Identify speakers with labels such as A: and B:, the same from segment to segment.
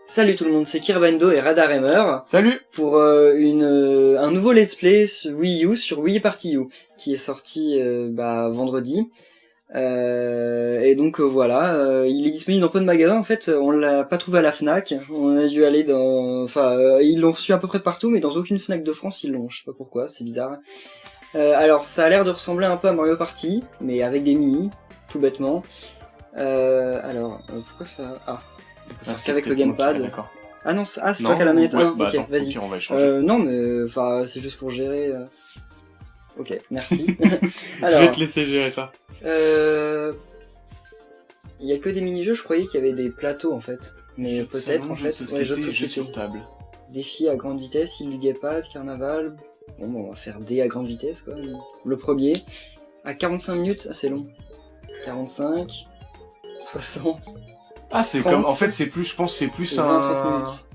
A: Salut tout le monde, c'est Kirbendo et Radaremer
B: Salut
A: pour un nouveau let's play Wii U sur Wii Party U qui est sorti vendredi. Et donc voilà, il est disponible dans peu de magasins. En fait, on l'a pas trouvé à la Fnac. On a dû aller dans, ils l'ont reçu à peu près partout, mais dans aucune Fnac de France ils l'ont. Je sais pas pourquoi, c'est bizarre. Alors ça a l'air de ressembler un peu à Mario Party, mais avec des mini, tout bêtement. Pourquoi ça... on peut faire qu'avec le gamepad.
B: D'accord.
A: Ah non, c'est toi qui as la manette 1, ok,
B: attends,
A: vas-y.
B: on va échanger.
A: Non mais, c'est juste pour gérer... Ok, merci.
B: Alors, je vais te laisser gérer ça.
A: Il y a que des mini-jeux, je croyais qu'il y avait des plateaux en fait. Mais peut-être en fait, jeux de société.
B: Sur table.
A: Défi à grande vitesse, île du Guépaz, carnaval... Bon, on va faire D à grande vitesse quoi. Le premier. À 45 minutes, c'est long. 45... 60...
B: Ah, c'est
A: 30,
B: comme... En fait, c'est plus... Je pense c'est plus
A: 20-30 minutes.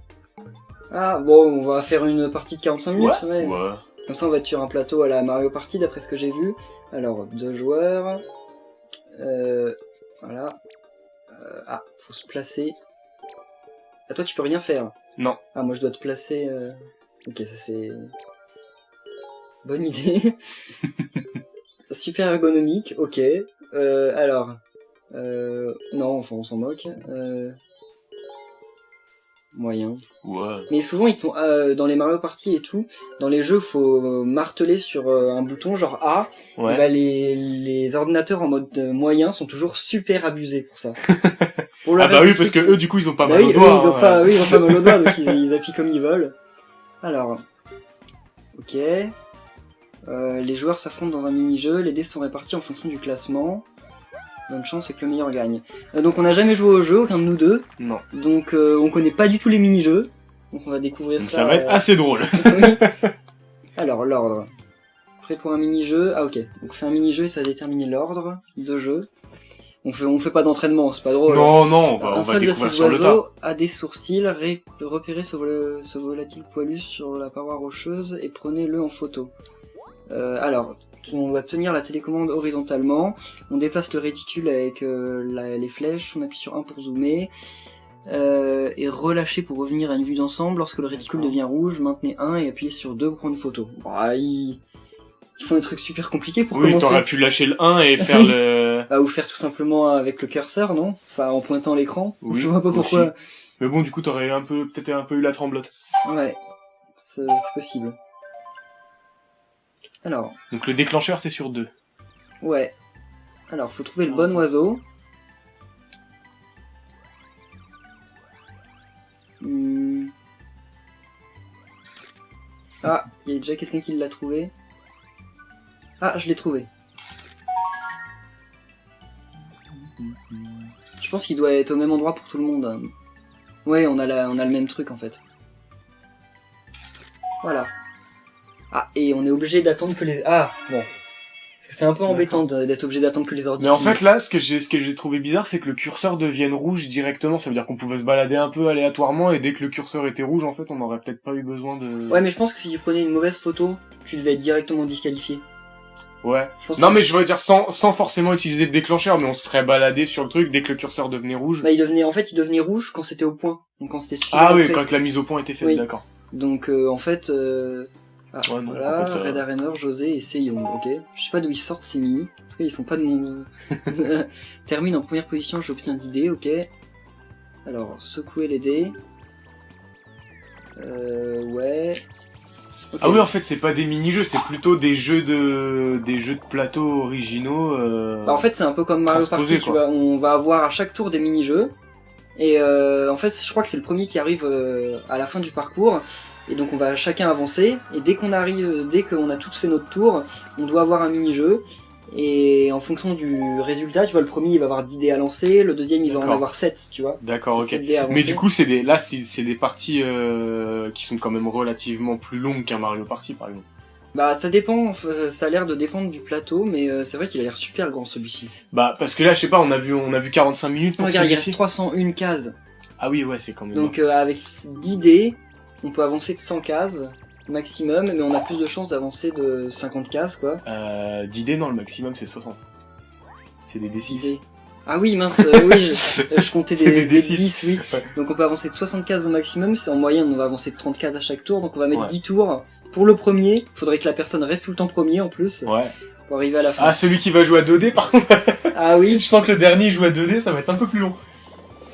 A: Ah, bon, on va faire une partie de 45 minutes, ouais. Comme ça, on va être sur un plateau à la Mario Party, d'après ce que j'ai vu. Alors, 2 joueurs... Voilà. Faut se placer. Ah, toi, tu peux rien faire.
B: Non.
A: Ah, moi, je dois te placer... Ok, ça c'est... Bonne idée. Super ergonomique, ok. Non, enfin, on s'en moque. Moyen.
B: Ouais.
A: Mais souvent, ils sont dans les Mario Party et tout. Dans les jeux, faut marteler sur un bouton genre A.
B: Ouais.
A: Et bah, les ordinateurs en mode moyen sont toujours super abusés pour ça. Pour
B: ah bah oui, parce que eux, du coup, ils ont pas mal au doigt.
A: Ils ont pas mal au doigt, donc ils appuient comme ils veulent. Alors, ok. Les joueurs s'affrontent dans un mini-jeu. Les dés sont répartis en fonction du classement. Bonne chance et que le meilleur gagne. Donc on n'a jamais joué au jeu, aucun de nous deux.
B: Non.
A: Donc on connaît pas du tout les mini-jeux. Donc on va découvrir ça.
B: Ça va être assez drôle.
A: Oui. Alors l'ordre. Prêt pour un mini-jeu. Ah ok. Donc on fait un mini-jeu et ça va déterminer l'ordre de jeu. On fait pas d'entraînement, c'est pas drôle.
B: Non, on va
A: seul de
B: découvrir
A: ces
B: sur le tas.
A: oiseaux a des sourcils. Repérez ce volatile poilu sur la paroi rocheuse et prenez-le en photo. On doit tenir la télécommande horizontalement, on déplace le réticule avec les flèches, on appuie sur 1 pour zoomer, et relâcher pour revenir à une vue d'ensemble. Lorsque le réticule devient rouge, maintenez 1 et appuyez sur 2 pour prendre une photo. Bah, ils font des trucs super compliqués pour commencer.
B: Oui, t'aurais pu lâcher le 1 et faire le...
A: Ou faire tout simplement avec le curseur, non? Enfin, en pointant l'écran.
B: Oui,
A: je vois pas pourquoi.
B: Aussi. Mais bon, du coup, t'aurais peut-être un peu eu la tremblote.
A: Ouais, c'est possible. Alors.
B: Donc le déclencheur c'est sur 2.
A: Ouais. Alors faut trouver le bon oiseau. Ah, il y a déjà quelqu'un qui l'a trouvé. Ah, je l'ai trouvé. Je pense qu'il doit être au même endroit pour tout le monde. Ouais, on a le même truc en fait. Voilà. Ah, et on est obligé d'attendre que les... Ah, bon. Parce que c'est un peu embêtant d'être obligé d'attendre que les ordi.
B: Mais en fait, là, ce que j'ai trouvé bizarre, c'est que le curseur devienne rouge directement. Ça veut dire qu'on pouvait se balader un peu aléatoirement, et dès que le curseur était rouge, en fait, on n'aurait peut-être pas eu besoin de...
A: Ouais, mais je pense que si tu prenais une mauvaise photo, tu devais être directement disqualifié.
B: Ouais. Non, mais je veux dire, sans forcément utiliser le déclencheur, mais on se serait baladé sur le truc dès que le curseur devenait rouge.
A: Bah, il devenait rouge quand c'était au point. Donc quand c'était
B: Ah oui, quand la mise au point était faite, oui. D'accord.
A: Donc, en fait...
B: ouais, non,
A: voilà, Radaremer, José et Seyong, ok. Je sais pas d'où ils sortent ces mini. En tout cas, ils sont pas de mon... Termine en première position, j'obtiens 10 dés, ok. Alors, secouer les dés. Ouais... Okay.
B: Ah oui, en fait, c'est pas des mini-jeux, c'est plutôt des jeux de plateau originaux.
A: Bah, en fait, c'est un peu comme Mario Party, tu vois. On va avoir à chaque tour des mini-jeux. Et en fait, je crois que c'est le premier qui arrive à la fin du parcours. Et donc on va chacun avancer, et dès qu'on a tous fait notre tour, on doit avoir un mini-jeu, et en fonction du résultat, tu vois, le premier il va avoir 10 dés à lancer, le deuxième il va en avoir 7, tu vois.
B: D'accord, ok. Mais du coup, c'est des parties qui sont quand même relativement plus longues qu'un Mario Party, par exemple.
A: Bah ça dépend, ça a l'air de dépendre du plateau, mais c'est vrai qu'il a l'air super grand celui-ci.
B: Bah parce que là, je sais pas, on a vu 45 minutes pour
A: regarde, il reste 301 cases.
B: Ah oui, ouais, c'est quand même...
A: Donc avec 10 dés, on peut avancer de 100 cases maximum, mais on a plus de chances d'avancer de 50 cases, quoi.
B: 10 dés, non, le maximum c'est 60. C'est des D6.
A: Ah oui, mince, oui, je comptais
B: C'est des
A: des
B: D6.
A: 10, oui.
B: Ouais.
A: Donc on peut avancer de 60 cases au maximum, c'est en moyenne, on va avancer de 30 cases à chaque tour, donc on va mettre
B: Ouais.
A: 10 tours. Pour le premier, faudrait que la personne reste tout le temps premier en plus,
B: Ouais.
A: pour arriver à la fin.
B: Ah, celui qui va jouer à 2D, par contre,
A: Ah oui,
B: je sens que le dernier joue à 2D, ça va être un peu plus long.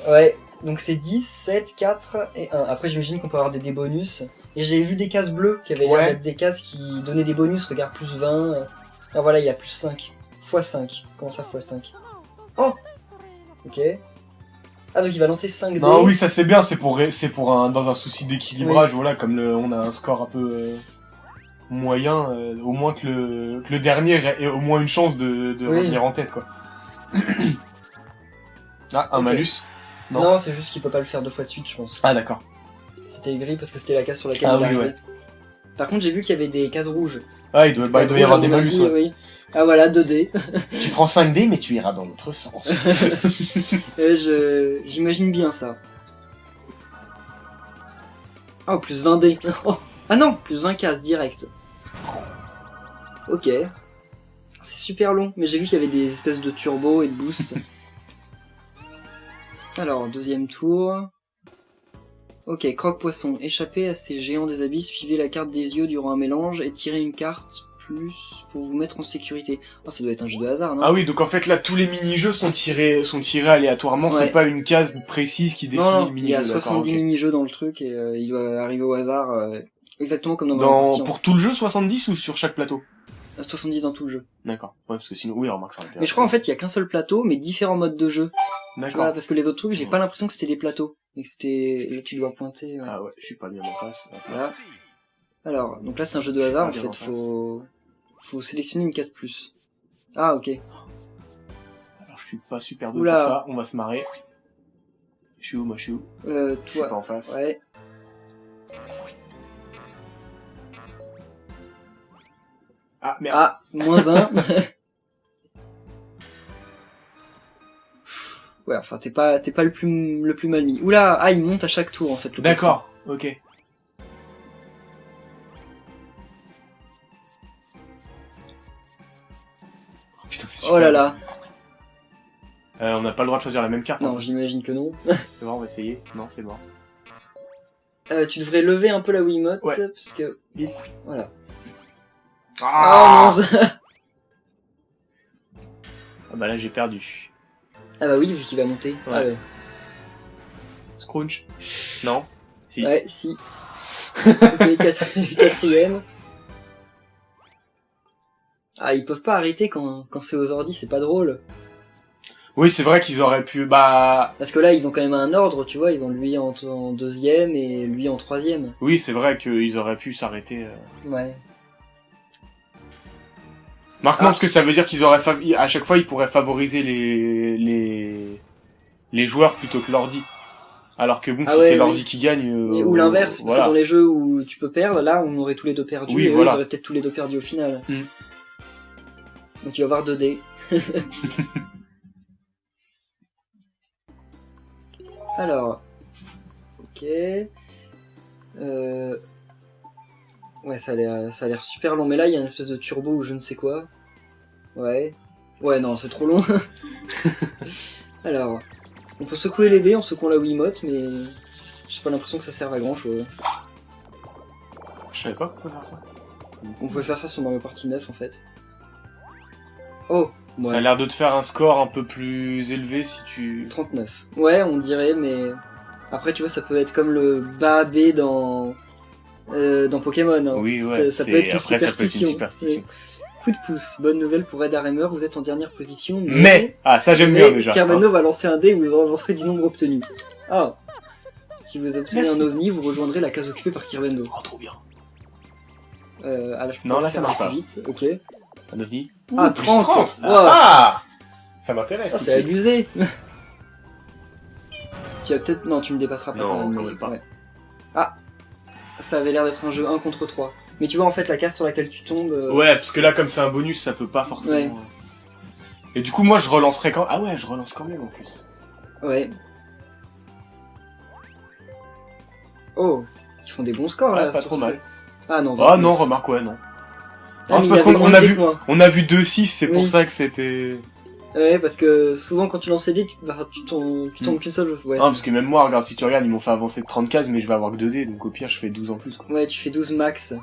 A: ouais. Donc c'est 10, 7, 4 et 1. Après j'imagine qu'on peut avoir des bonus. Et j'ai vu des cases bleues qui avaient l'air
B: Ouais.
A: d'être des cases qui donnaient des bonus, regarde, plus 20. Ah voilà, il y a plus 5. X 5. Comment ça x 5? Oh. Ok. Ah donc il va lancer 5 dés.
B: Non, oui, ça c'est bien, c'est pour dans un souci d'équilibrage, voilà, comme on a un score un peu moyen, au moins que le dernier ait au moins une chance de
A: Oui.
B: revenir en tête, quoi. Ah, un
A: Ok.
B: malus. Non.
A: Non, c'est juste qu'il peut pas le faire 2 fois de suite, je pense.
B: Ah, d'accord.
A: C'était gris parce que c'était la case sur laquelle
B: Ah
A: il est
B: oui,
A: arrivé. Par contre, j'ai vu qu'il y avait des cases rouges.
B: Ah, il doit y
A: Cases
B: avoir
A: rouges,
B: des
A: à mon
B: malus,
A: avis,
B: ouais.
A: oui. Ah voilà, 2 dés.
B: Tu prends 5 dés, mais tu iras dans l'autre sens.
A: J'imagine bien ça. Oh, plus 20 dés. Oh. Ah non, plus 20 cases direct. Ok. C'est super long, mais j'ai vu qu'il y avait des espèces de turbo et de boost. Alors, deuxième tour. Ok, croque-poisson. Échappez à ces géants des abysses, suivez la carte des yeux durant un mélange et tirez une carte plus pour vous mettre en sécurité. Oh, ça doit être un jeu de hasard, non?
B: Ah oui, donc en fait là, tous les mini-jeux sont tirés aléatoirement,
A: Ouais.
B: c'est pas une case précise qui définit
A: Non,
B: le
A: non,
B: mini-jeu.
A: il y a
B: d'accord,
A: 70
B: ok.
A: mini-jeux dans le truc et il doit arriver au hasard, exactement comme dans Mario Party.
B: Pour tout le jeu, 70 ou sur chaque plateau?
A: 70 dans tout le jeu.
B: D'accord. Ouais, parce que sinon, oui, remarque, ça
A: Mais je crois en fait il y a qu'un seul plateau, mais différents modes de jeu. Tu vois,
B: D'accord.
A: parce que les autres trucs, j'ai
B: Ouais.
A: pas l'impression que c'était des plateaux. Et que c'était... Là, tu dois pointer... ouais.
B: Ah ouais, je suis pas bien en face.
A: Voilà. Alors, donc là c'est un jeu de
B: Je suis
A: hasard
B: pas
A: en
B: bien
A: fait,
B: en
A: faut sélectionner une case plus. Ah ok.
B: Alors, je suis pas super doué
A: Oula.
B: pour ça, on va se marrer. Je suis où, moi, je suis où? Je suis
A: Toi...
B: pas en face.
A: Ouais.
B: Ah, merde.
A: Ah, moins 1. Ouais, enfin t'es pas le plus mal mis. Oula, ah il monte à chaque tour en fait le
B: D'accord, ok. Oh putain, c'est
A: poisson.
B: super.
A: Oh là là.
B: On n'a pas le droit de choisir la même carte.
A: Non, j'imagine que non.
B: C'est bon, on va essayer. Non, c'est bon.
A: Tu devrais lever un peu la Wiimote,
B: Ouais.
A: parce que...
B: Vite.
A: Voilà.
B: Ah,
A: Ah, mince.
B: Ah bah là, j'ai perdu.
A: Ah bah oui, vu qu'il va monter.
B: Ouais.
A: Ah ouais.
B: Scrunch. Non. Si.
A: Ouais, si. Ok, quatrième. Ah, ils peuvent pas arrêter quand c'est aux ordi, c'est pas drôle.
B: Oui, c'est vrai qu'ils auraient pu... Bah...
A: Parce que là, ils ont quand même un ordre, tu vois, ils ont lui en deuxième et lui en troisième.
B: Oui, c'est vrai qu'ils auraient pu s'arrêter...
A: Ouais.
B: Marc,
A: Ah.
B: non, parce que ça veut dire qu'ils auraient... À chaque fois, ils pourraient favoriser les joueurs plutôt que l'ordi. Alors que bon,
A: Ah
B: si
A: ouais,
B: c'est
A: oui.
B: l'ordi qui gagne...
A: Ou l'inverse, parce
B: voilà.
A: que dans les jeux où tu peux perdre, là, on aurait tous les deux perdu,
B: Oui,
A: et eux,
B: voilà.
A: ils auraient peut-être tous les deux perdu au final.
B: Mm.
A: Donc tu vas avoir 2 dés. Alors, ok. Ouais, ça a l'air super long, mais là il y a une espèce de turbo ou je ne sais quoi. Ouais. Ouais, non, c'est trop long. Alors, on peut secouer les dés en secouant la Wiimote, mais j'ai pas l'impression que ça serve à grand chose.
B: Je savais pas pourquoi faire ça.
A: On pouvait faire ça sur Mario Party 9 en fait. Oh,
B: Ça a
A: ouais.
B: l'air de te faire un score un peu plus élevé si tu...
A: 39. Ouais, on dirait, mais après tu vois, ça peut être comme le bas B dans Pokémon. Hein.
B: Oui, ouais.
A: Ça peut être une
B: Après, ça peut être une
A: superstition.
B: superstition.
A: Oui. Coup de pouce. Bonne nouvelle pour Red Hammer, vous êtes en dernière position.
B: Mais ah, ça j'aime bien déjà.
A: Kermano va lancer un dé et vous relancerez du nombre obtenu. Ah. Si vous obtenez
B: Merci.
A: un ovni, vous rejoindrez la case occupée par Kirvendo.
B: Oh, trop bien.
A: Ah là, je peux
B: Non,
A: pas
B: là,
A: le
B: ça
A: faire
B: marche
A: plus
B: pas.
A: vite. Ok.
B: Un ovni.
A: Ah,
B: Ouh, plus
A: 30. Wow.
B: Ah, ça m'intéresse.
A: Ah,
B: tout de
A: c'est
B: suite.
A: abusé. Tu vas peut-être... Non, tu me dépasseras pas.
B: Non,
A: quand
B: quand
A: mais-
B: même pas.
A: ouais. Ah. Ça avait l'air d'être un jeu 1 contre 3. Mais tu vois, en fait, la case sur laquelle tu tombes...
B: Ouais, parce que là, comme c'est un bonus, ça peut pas forcément...
A: Ouais.
B: Et du coup, moi, je relancerai quand... Ah ouais, je relance quand même, en plus.
A: Ouais. Oh. Ils font des bons scores,
B: Ouais,
A: là.
B: pas
A: sur
B: trop
A: ce-
B: mal.
A: Ah non,
B: Ah
A: 29.
B: non, remarque, ouais, non.
A: Ah,
B: Ah, c'est
A: mais
B: parce
A: il avait
B: qu'on
A: moins
B: a
A: de dés
B: vu...
A: que moi.
B: On a vu 2-6, c'est pour
A: Oui.
B: ça que c'était...
A: Ouais, parce que souvent quand tu lances les dés, tu tombes qu'une seule. Ouais.
B: Non, parce que même moi, regarde, si tu regardes, ils m'ont fait avancer de 30 cases, mais je vais avoir que 2 dés, donc au pire, je fais 12 en plus, quoi.
A: Ouais, tu fais 12 max.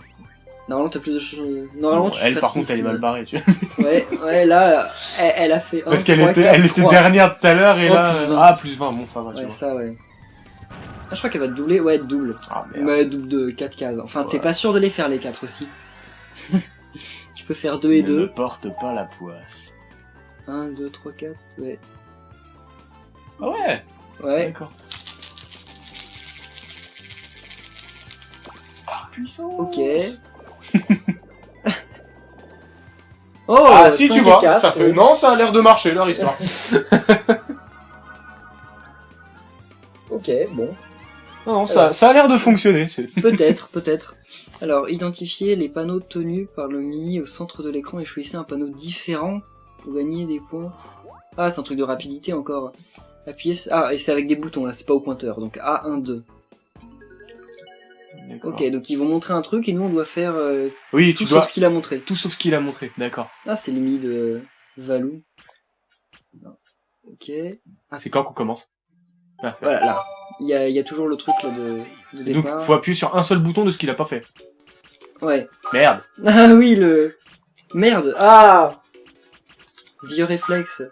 A: Normalement, t'as plus de choses. Normalement,
B: Bon,
A: tu
B: elle,
A: feras
B: par
A: 6,
B: contre, elle est mal barrée, tu vois.
A: Ouais, là, elle a fait 1,
B: Parce qu'elle
A: 3,
B: était,
A: 4,
B: elle était
A: 3.
B: dernière tout à l'heure, et
A: Oh,
B: là...
A: plus 20.
B: Ah, plus 20, bon, ça va, tu
A: Ouais,
B: vois.
A: ça, ouais. Ah, je crois qu'elle va te doubler, ouais, double.
B: Ah, merde.
A: Mais double de 4 cases. Enfin, t'es
B: Ouais.
A: pas sûr de les faire, les 4 aussi. Tu peux faire 2 et
B: Ne
A: 2.
B: me porte pas la poisse.
A: 1, 2, 3, 4, ouais.
B: Ah ouais.
A: Ouais.
B: D'accord. Ah, puissance.
A: Ok. Oh,
B: Ah, si,
A: 5
B: tu
A: et
B: vois,
A: 4,
B: ça fait...
A: ouais.
B: Non, ça a l'air de marcher, leur histoire.
A: Ok, bon.
B: Non, ça a l'air de fonctionner, c'est...
A: Peut-être. Alors, identifiez les panneaux tenus par le Mi au centre de l'écran et choisissez un panneau différent pour gagner des points. Ah, c'est un truc de rapidité encore. Appuyez... Ah, et c'est avec des boutons, là, c'est pas au pointeur. Donc A1, 2.
B: D'accord.
A: Ok, donc ils vont montrer un truc et nous on doit faire
B: Oui,
A: tout
B: tu dois...
A: sauf ce qu'il a montré.
B: Tout sauf ce qu'il a montré, d'accord.
A: Ah, c'est le Mi de Valou. Non. Ok.
B: C'est quand qu'on commence? Ah, c'est
A: Voilà, là. Il y a toujours le truc là de
B: Donc,
A: départ.
B: faut appuyer sur un seul bouton de ce qu'il a pas fait.
A: Ouais.
B: Merde.
A: Ah oui, le... Merde. Ah, vieux réflexe.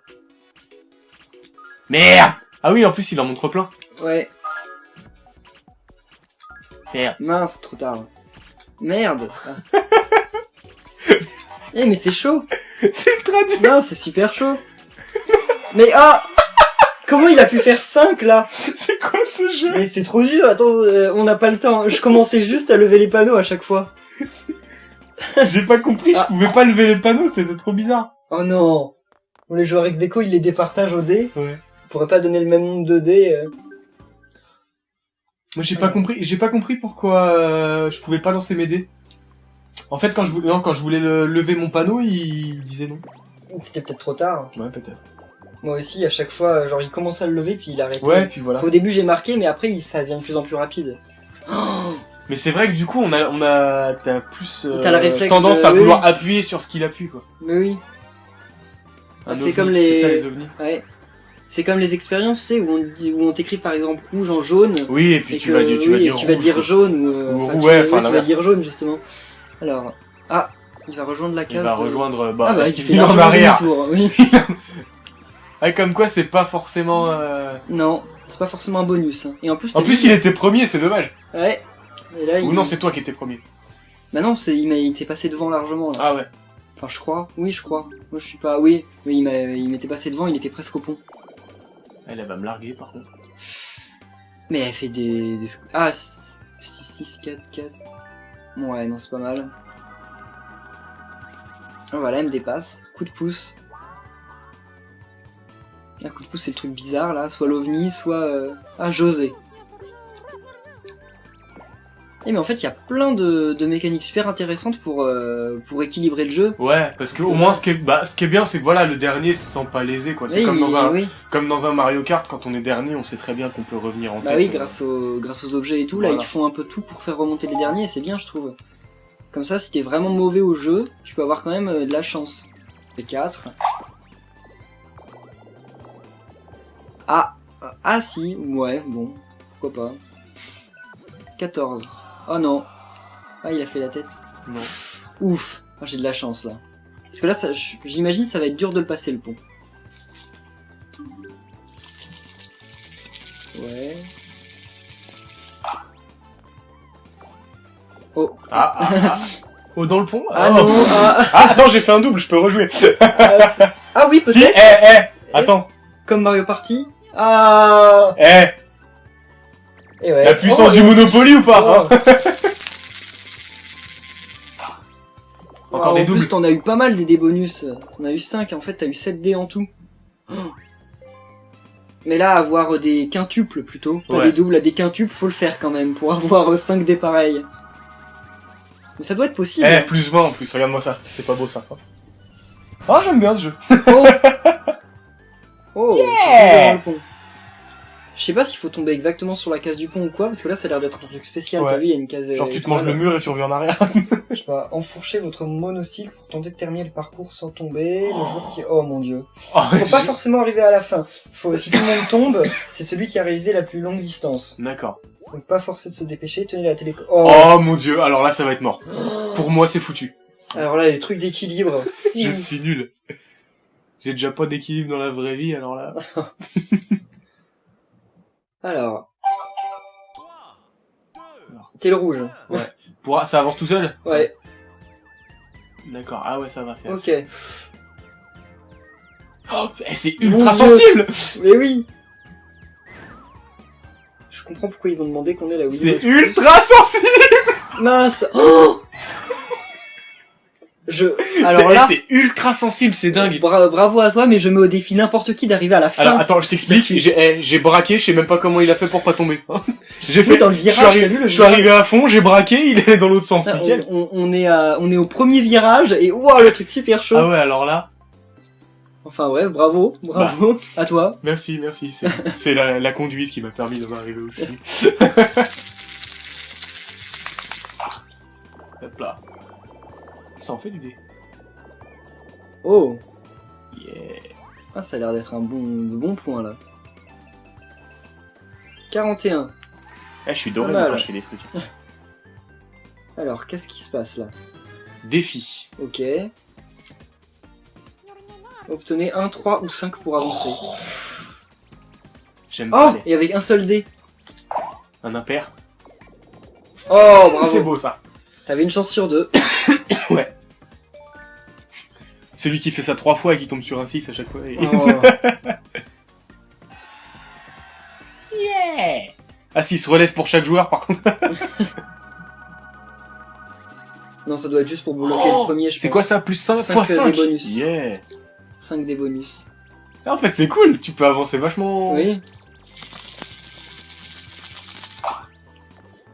B: Merde. Ah oui, en plus, il en montre plein.
A: Ouais.
B: Merde.
A: Mince, trop tard. Merde. Ah. Eh, mais c'est chaud.
B: C'est ultra dur.
A: Non, c'est super chaud. Mais ah, comment il a pu faire 5 là?
B: C'est quoi ce jeu?
A: Mais c'est trop dur. Attends, on n'a pas le temps. Je commençais juste à lever les panneaux à chaque fois.
B: J'ai pas compris,
A: Ah.
B: je pouvais pas lever les panneaux, c'était trop bizarre.
A: Oh non. Les joueurs ex aequo, ils les départagent au dé.
B: Ouais.
A: On pourrait pas donner le même nombre de dés.
B: Moi j'ai pas compris pourquoi je pouvais pas lancer mes dés. En fait quand je voulais lever mon panneau, il disait non.
A: C'était peut-être trop tard.
B: Ouais, peut-être.
A: Moi aussi, à chaque fois, genre il commençait à le lever puis il arrêtait.
B: Ouais, puis voilà.
A: Au début j'ai marqué, mais après ça devient de plus en plus rapide.
B: Mais c'est vrai que du coup t'as plus
A: T'as le réflexe
B: tendance
A: de-
B: à
A: oui,
B: vouloir
A: oui.
B: appuyer sur ce qu'il appuie, quoi.
A: Mais oui.
B: Un
A: Ah, c'est
B: ovni,
A: comme les...
B: C'est ça les ovnis.
A: Ouais. C'est comme les expériences, tu sais, où on t'écrit par exemple rouge en jaune.
B: Oui, et puis
A: et
B: tu
A: que,
B: vas
A: oui,
B: dire
A: tu vas
B: rouge,
A: dire
B: quoi.
A: jaune
B: Ou
A: enfin,
B: ouais,
A: tu
B: enfin,
A: vas
B: l'inverse.
A: dire jaune justement. Alors, ah, il va rejoindre la
B: Il
A: case.
B: va
A: de-
B: rejoindre
A: Ah bah il fait
B: il est en
A: largement
B: arrière.
A: demi-tour, oui.
B: Ah, comme quoi c'est pas forcément
A: Non, c'est pas forcément un bonus. Hein. Et en plus,
B: En
A: t'as
B: plus
A: vu-
B: il était premier, c'est dommage.
A: Ouais. Et là,
B: Ou non, c'est toi qui étais premier.
A: Bah non, il t'est passé devant largement là.
B: Ah ouais.
A: Enfin, je crois. Oui, je crois. Moi, je suis pas. Oui, il m'était passé devant. Il était presque au pont.
B: Elle va me larguer par contre.
A: Mais elle fait des... Ah, 6, 6, 4, 4. Ouais, non, c'est pas mal. Ah, voilà, elle me dépasse. Coup de pouce. Un coup de pouce, c'est le truc bizarre, là. Soit l'OVNI, soit... Ah, José. Eh, mais en fait, il y a plein de mécaniques super intéressantes pour équilibrer le jeu.
B: Ouais, parce que au moins ce qui est bien, c'est que voilà, le dernier se sent pas lésé, quoi. C'est
A: Oui, oui.
B: comme dans un Mario Kart, quand on est dernier, on sait très bien qu'on peut revenir en tête.
A: Bah oui, grâce aux objets et tout, là,
B: Voilà.
A: ils font un peu tout pour faire remonter les derniers, et c'est bien, je trouve. Comme ça, si t'es vraiment mauvais au jeu, tu peux avoir quand même de la chance. Et 4. Ah si, ouais, bon, pourquoi pas. 14. Oh non. Ah, il a fait la tête.
B: Non.
A: Ouf. Ah, j'ai de la chance, là. Parce que là, j'imagine ça va être dur de le passer, le pont. Ouais. Oh.
B: Oh, dans le pont.
A: Ah
B: Oh.
A: non, ah,
B: Ah, attends, j'ai fait un double, je peux rejouer.
A: ah oui,
B: Si,
A: peut-être.
B: attends.
A: Comme Mario Party. Ah. Et ouais.
B: La puissance
A: Oh,
B: du
A: et en
B: Monopoly ou pas,
A: Oh.
B: hein. Encore des
A: En
B: doubles.
A: plus, t'en as eu pas mal des dés bonus. T'en as eu 5, en fait, t'as eu 7 dés en tout. Oh. Mais là, avoir des quintuples plutôt, pas
B: Ouais.
A: des doubles, à des quintuples, faut le faire quand même pour avoir 5 dés pareils. Mais ça doit être possible.
B: Plus 20 en plus, regarde-moi ça. C'est pas beau ça. Ah, j'aime bien ce jeu.
A: Oh, oh
B: Yeah.
A: tu es devant le pont. Je sais pas s'il faut tomber exactement sur la case du pont ou quoi, parce que là ça a l'air d'être un truc spécial,
B: Ouais.
A: t'as vu, il y a une case...
B: Genre tu te manges le mur et tu reviens en arrière.
A: Je sais pas, enfourchez votre monocycle pour tenter de terminer le parcours sans tomber. Le joueur qui... Oh mon dieu.
B: Oh,
A: Faut pas forcément arriver à la fin. Si tout le monde tombe, c'est celui qui a réalisé la plus longue distance.
B: D'accord.
A: Donc pas forcé de se dépêcher, tenez la télé...
B: Oh mon dieu, alors là ça va être mort. Pour moi c'est foutu.
A: Alors là, les trucs d'équilibre.
B: Je suis nul. J'ai déjà pas d'équilibre dans la vraie vie, alors là...
A: Alors... T'es le rouge.
B: Ouais. Ça avance tout seul?
A: Ouais.
B: D'accord, ah ouais ça va, c'est
A: Ok.
B: assez... Oh, c'est ultra
A: Mon Dieu.
B: sensible.
A: Mais oui. Je comprends pourquoi ils ont demandé qu'on ait la Wii.
B: C'est ultra sensible.
A: Mince. Oh Alors là,
B: c'est ultra sensible, c'est dingue.
A: Bravo à toi, mais je mets au défi n'importe qui d'arriver à la fin.
B: Alors attends, je t'explique, j'ai braqué, je sais même pas comment il a fait pour pas tomber. J'ai
A: Oui, dans le virage, t'as vu le
B: je suis
A: virage
B: arrivé à fond, j'ai braqué, il est dans l'autre sens,
A: Ah,
B: nickel.
A: on est au premier virage et wow, le truc super chaud.
B: Ah ouais, alors là,
A: Enfin bref, bravo, à toi.
B: merci, c'est la conduite qui m'a permis d'en arriver où je suis. Hop là. Ça en fait du dé.
A: Oh,
B: Yeah.
A: ah, ça a l'air d'être un bon point là. 41.
B: Eh, je suis doré
A: Pas mal.
B: quand je fais des trucs.
A: Alors, qu'est-ce qui se passe là?
B: Défi.
A: Ok. Obtenez 1, 3 ou 5 pour avancer.
B: J'aime pas
A: Oh, et avec un seul dé.
B: un impair.
A: Oh, bravo.
B: C'est beau ça.
A: T'avais une chance sur 2.
B: Ouais. Celui qui fait ça 3 fois et qui tombe sur un 6 à chaque fois.
A: Oh.
B: Yeah. Ah si, il se relève pour chaque joueur par contre.
A: Non, ça doit être juste pour bloquer le premier, je pense.
B: C'est quoi ça, plus 5
A: 5
B: fois 5
A: des bonus.
B: Yeah.
A: 5 des bonus.
B: Ah, en fait c'est cool, tu peux avancer vachement.
A: Oui.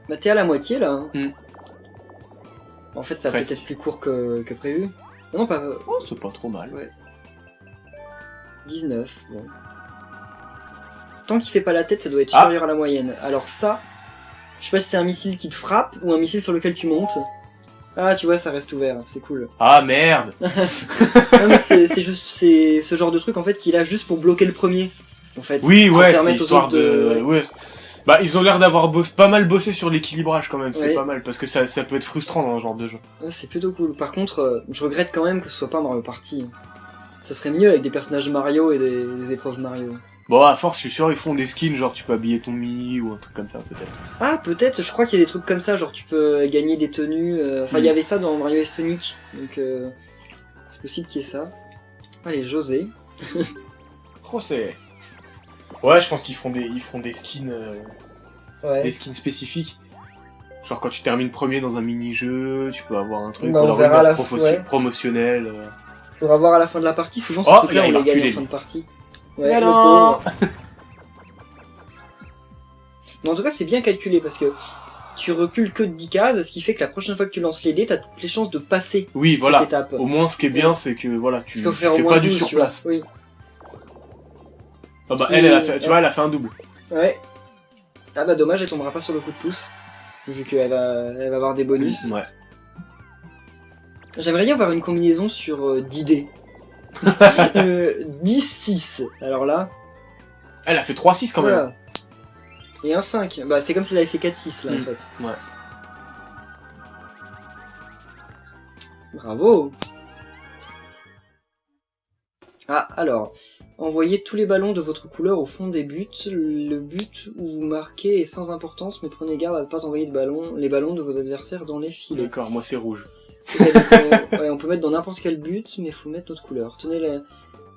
A: Bah t'es à la moitié là. Hein.
B: Mm.
A: En fait, ça va
B: Presque.
A: peut-être être plus court que prévu. Non, pas...
B: Oh, c'est pas trop mal.
A: Ouais. 19, bon. Tant qu'il fait pas la tête, ça doit être supérieur à la moyenne. Alors ça, je sais pas si c'est un missile qui te frappe ou un missile sur lequel tu montes. Ah, tu vois, ça reste ouvert, c'est cool.
B: Ah merde.
A: Non, mais c'est juste ce genre de truc en fait qu'il a juste pour bloquer le premier. En fait.
B: Oui,
A: Pour
B: ouais, c'est
A: permettre aux
B: histoire
A: autres
B: de... Ouais. Bah, ils ont l'air d'avoir pas mal bossé sur l'équilibrage quand même, c'est
A: Ouais.
B: pas mal, parce que ça peut être frustrant dans ce genre de jeu.
A: Ouais, c'est plutôt cool. Par contre, je regrette quand même que ce soit pas Mario Party. Ça serait mieux avec des personnages Mario et des épreuves Mario.
B: Bon, à force, je suis sûr, ils feront des skins, genre tu peux habiller ton Mii ou un truc comme ça, peut-être.
A: Ah, peut-être, je crois qu'il y a des trucs comme ça, genre tu peux gagner des tenues. Enfin, il y avait ça dans Mario et Sonic, donc c'est possible qu'il y ait ça. Allez, José.
B: Oh, c'est... Ouais, je pense qu'ils feront des skins,
A: Ouais.
B: des skins spécifiques. Genre quand tu termines premier dans un mini-jeu, tu peux avoir un truc,
A: Bah,
B: ou
A: on
B: alors
A: verra
B: une
A: à
B: offre
A: la fin, ouais.
B: promotionnelle.
A: Faudra voir à la fin de la partie, souvent ces
B: Oh,
A: trucs-là
B: il
A: on
B: a
A: les gagne en
B: reculé,
A: fin
B: lui.
A: de partie.
B: Mais
A: Ouais, le
B: non.
A: pauvre. Mais en tout cas, c'est bien calculé parce que tu recules que de 10 cases, ce qui fait que la prochaine fois que tu lances les dés, t'as toutes les chances de passer
B: Oui,
A: cette
B: voilà.
A: étape.
B: Au moins, ce qui est bien, c'est que voilà, tu
A: Parce qu'il faut faire au
B: fais
A: moins
B: pas du
A: 12,
B: sur
A: tu vois.
B: place.
A: Oui.
B: Ah bah,
A: Qui-
B: elle a fait, tu vois, elle a fait un double.
A: Ouais. Ah bah dommage, elle tombera pas sur le coup de pouce. Vu qu'elle va avoir des bonus.
B: Ouais.
A: J'aimerais bien avoir une combinaison sur 10 dés. 10-6. Alors là,
B: Elle a fait 3-6 quand même.
A: voilà. Et un 5. Bah c'est comme si elle avait fait 4-6 là en fait.
B: Ouais.
A: Bravo. Ah, alors. Envoyez tous les ballons de votre couleur au fond des buts. Le but où vous marquez est sans importance, mais prenez garde à ne pas envoyer les ballons de vos adversaires dans les filets.
B: D'accord, moi c'est rouge.
A: Ok, donc, ouais, on peut mettre dans n'importe quel but, mais il faut mettre notre couleur. Tenez la...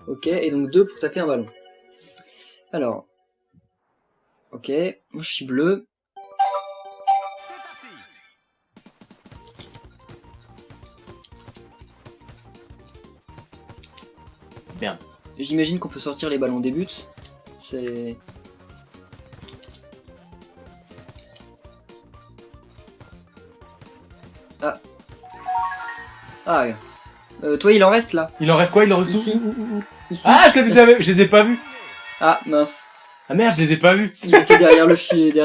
A: Ok, et donc 2 pour taper un ballon. Alors. Ok, moi je suis bleu.
B: Merde.
A: J'imagine qu'on peut sortir les ballons des buts. C'est... Ah. Ah, toi il en reste là.
B: Il en reste quoi? Il en reste
A: Ici.
B: où
A: Ici.
B: Ah, je les ai pas vus.
A: Ah, mince.
B: Ah merde, je les ai pas vus.
A: Il était derrière le filet.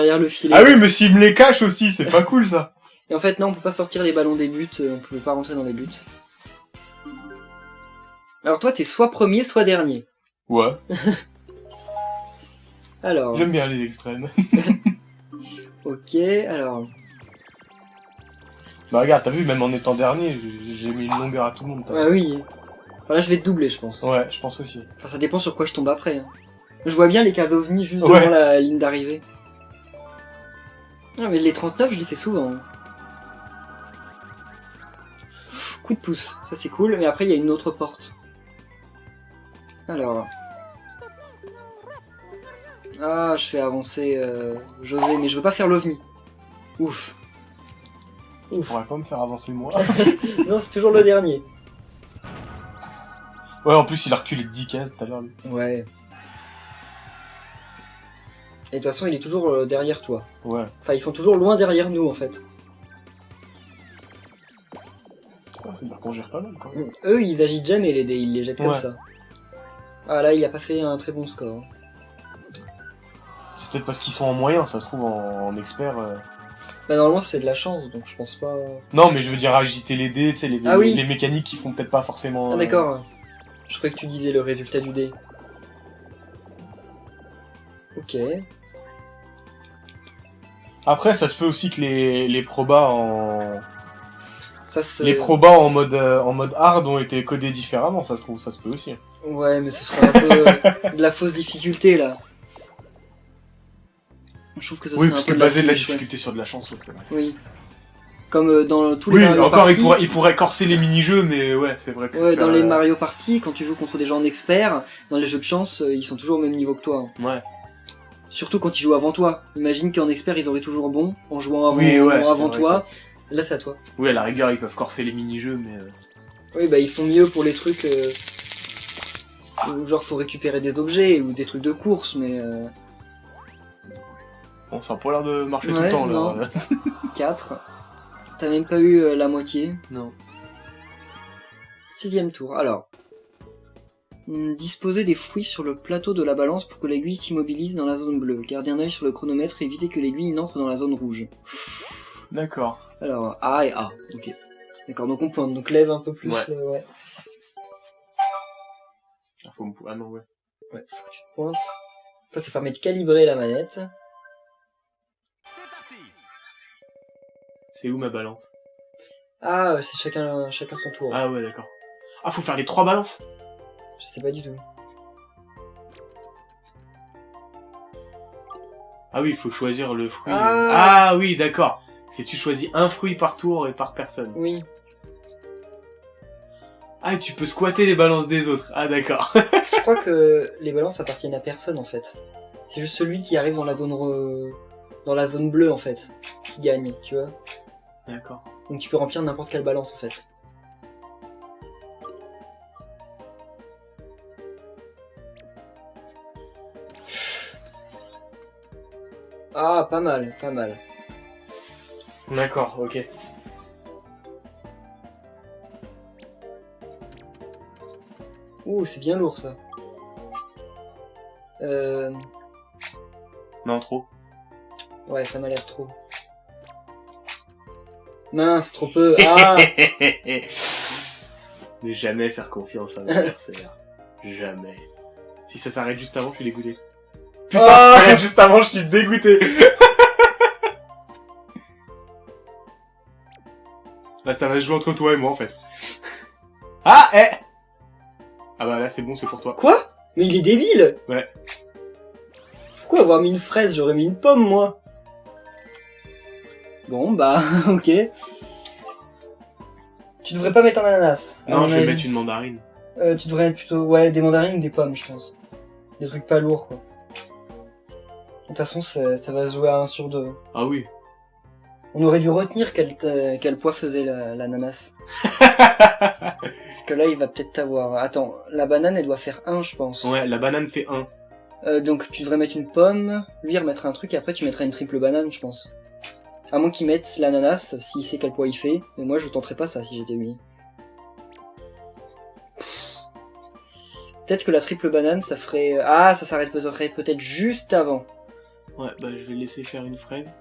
B: Ah oui, mais s'il me les cache aussi, c'est pas cool ça.
A: Et en fait, non, on peut pas sortir les ballons des buts, on pouvait pas rentrer dans les buts. Alors toi, t'es soit premier, soit dernier.
B: Ouais.
A: Alors...
B: J'aime bien les extrêmes.
A: Ok, alors...
B: Bah regarde, t'as vu, même en étant dernier, j'ai mis une longueur à tout le monde.
A: Ah oui. Enfin, là, je vais te doubler, je pense.
B: Ouais, je pense aussi.
A: Enfin, ça dépend sur quoi je tombe après. Hein. Je vois bien les cases ovni juste
B: Ouais.
A: devant la ligne d'arrivée. Ah, mais les 39, je les fais souvent. Hein. Coup de pouce, ça c'est cool, mais après il y a une autre porte. Alors... Ah, je fais avancer José, mais je veux pas faire l'ovni. Ouf.
B: On pourrait pas me faire avancer moi.
A: Non, c'est toujours le dernier.
B: Ouais, en plus il a reculé de 10 cases tout à l'heure lui.
A: Ouais. Et de toute façon, il est toujours derrière toi.
B: Ouais.
A: Enfin, ils sont toujours loin derrière nous, en fait.
B: Ah, ça veut dire qu'on gère pas mal quand même.
A: Eux, ils agitent jamais les dés, ils les jettent comme
B: Ouais.
A: ça. Ah là, il a pas fait un très bon score.
B: C'est peut-être parce qu'ils sont en moyen, ça se trouve en expert.
A: Bah normalement, c'est de la chance, donc je pense pas...
B: Non, mais je veux dire agiter les dés, tu sais, les,
A: Ah oui.
B: les mécaniques qui font peut-être pas forcément...
A: Ah d'accord. Je croyais que tu disais le résultat du dé. Ok.
B: Après, ça se peut aussi que les probas en...
A: Ça se...
B: Les probas en mode hard ont été codés différemment, ça se trouve, ça se peut aussi.
A: Ouais, mais ce serait un peu de la fausse difficulté, là. Je trouve que ça
B: Oui,
A: serait
B: parce
A: un
B: que
A: peu de la
B: baser de la
A: triche, ouais.
B: difficulté sur de la chance, ouais, c'est vrai.
A: Oui. Comme dans tous les
B: Oui,
A: Mario
B: encore,
A: Party.
B: il pourrait corser les mini-jeux, mais ouais, c'est vrai que...
A: Ouais,
B: faire,
A: dans les Mario Party, quand tu joues contre des gens experts, dans les jeux de chance, ils sont toujours au même niveau que toi. Hein.
B: Ouais.
A: Surtout quand ils jouent avant toi. Imagine qu'en expert, ils auraient toujours bon, en jouant avant,
B: Oui, ouais,
A: avant
B: c'est
A: toi. Là, c'est à toi.
B: Oui, à la rigueur, ils peuvent corser les mini-jeux, mais...
A: Oui, bah ils font mieux pour les trucs... où genre, faut récupérer des objets, ou des trucs de course, mais...
B: Bon, ça a pas l'air de marcher tout
A: Ouais,
B: le temps,
A: non.
B: là.
A: 4. T'as même pas eu la moitié.
B: Non.
A: 6ème tour, alors... Disposer des fruits sur le plateau de la balance pour que l'aiguille s'immobilise dans la zone bleue. Garder un œil sur le chronomètre et éviter que l'aiguille n'entre dans la zone rouge.
B: D'accord.
A: Alors, A et A, ok. D'accord, donc on pointe, donc lève un peu plus.
B: Ouais.
A: Ouais.
B: Ah non, ouais.
A: Ouais, faut que tu te pointes. Ça permet de calibrer la manette.
B: C'est où ma balance?
A: Ah, c'est chacun son tour.
B: Ah ouais, d'accord. Ah, faut faire les 3 balances?
A: Je sais pas du tout.
B: Ah oui, il faut choisir le fruit.
A: Ah.
B: Ah oui, d'accord. C'est tu choisis un fruit par tour et par personne.
A: Oui.
B: Ah, et tu peux squatter les balances des autres. Ah d'accord.
A: Je crois que les balances appartiennent à personne en fait. C'est juste celui qui arrive dans la zone bleue en fait, qui gagne, tu vois.
B: D'accord.
A: Donc tu peux remplir n'importe quelle balance en fait. Ah, pas mal, pas mal.
B: D'accord, ok.
A: Ouh, c'est bien lourd ça.
B: Non, trop.
A: Ouais, ça m'a l'air trop. Mince, trop peu. Ah.
B: Ne jamais faire confiance à l'adversaire. Jamais. Si ça s'arrête juste avant, je suis dégoûté. Putain, ça s'arrête juste avant, je suis dégoûté. Bah, ça va se jouer entre toi et moi en fait. Ah, Ah bah là c'est bon, c'est pour toi.
A: Quoi? Mais il est débile.
B: Ouais.
A: Pourquoi avoir mis une fraise? J'aurais mis une pomme, moi. Bon, bah, ok. Tu devrais pas mettre un ananas.
B: Non, je vais mettre une mandarine.
A: Tu devrais mettre plutôt, ouais, des mandarines ou des pommes, je pense. Des trucs pas lourds, quoi. De toute façon, ça va se jouer à 1 sur 2.
B: Ah oui.
A: On aurait dû retenir quel poids faisait l'ananas. Parce que là, il va peut-être t'avoir. Attends, la banane, elle doit faire 1, je pense.
B: Ouais, la banane fait 1.
A: Donc tu devrais mettre une pomme, lui remettre un truc, et après tu mettras une triple banane, je pense. À moins qu'il mette l'ananas, s'il sait quel poids il fait. Mais moi, je tenterais pas ça si j'étais lui. Peut-être que la triple banane, ça ferait... Ah, ça s'arrêterait peut-être juste avant.
B: Ouais, bah je vais laisser faire une fraise.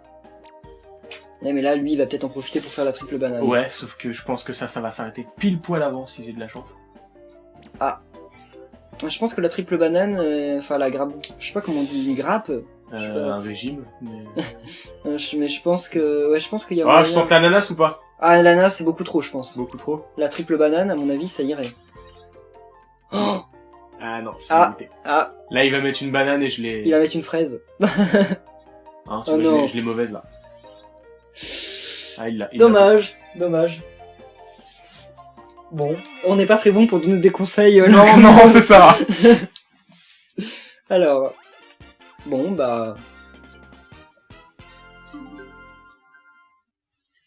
A: Ouais, mais là, lui, il va peut-être en profiter pour faire la triple banane.
B: Ouais, sauf que je pense que ça va s'arrêter pile poil avant si j'ai de la chance.
A: Ah. Je pense que la triple banane, enfin la grappe, je sais pas comment on dit, une grappe.
B: Un régime, mais...
A: mais je pense que, ouais, je pense qu'il y a
B: Ah, je tente l'ananas ou pas?
A: Ah, l'ananas, c'est beaucoup trop, je pense.
B: Beaucoup trop?
A: La triple banane, à mon avis, ça irait. Oh
B: Ah non,
A: ah, ah,
B: là, il va mettre une banane et je l'ai...
A: il va mettre une fraise.
B: Hein, tu
A: Oh
B: vois,
A: non.
B: je l'ai mauvaise, là. Ah, il l'a.
A: Dommage, dommage. Bon, on n'est pas très bon pour donner des conseils.
B: Non, non, c'est ça.
A: Alors, bon, bah...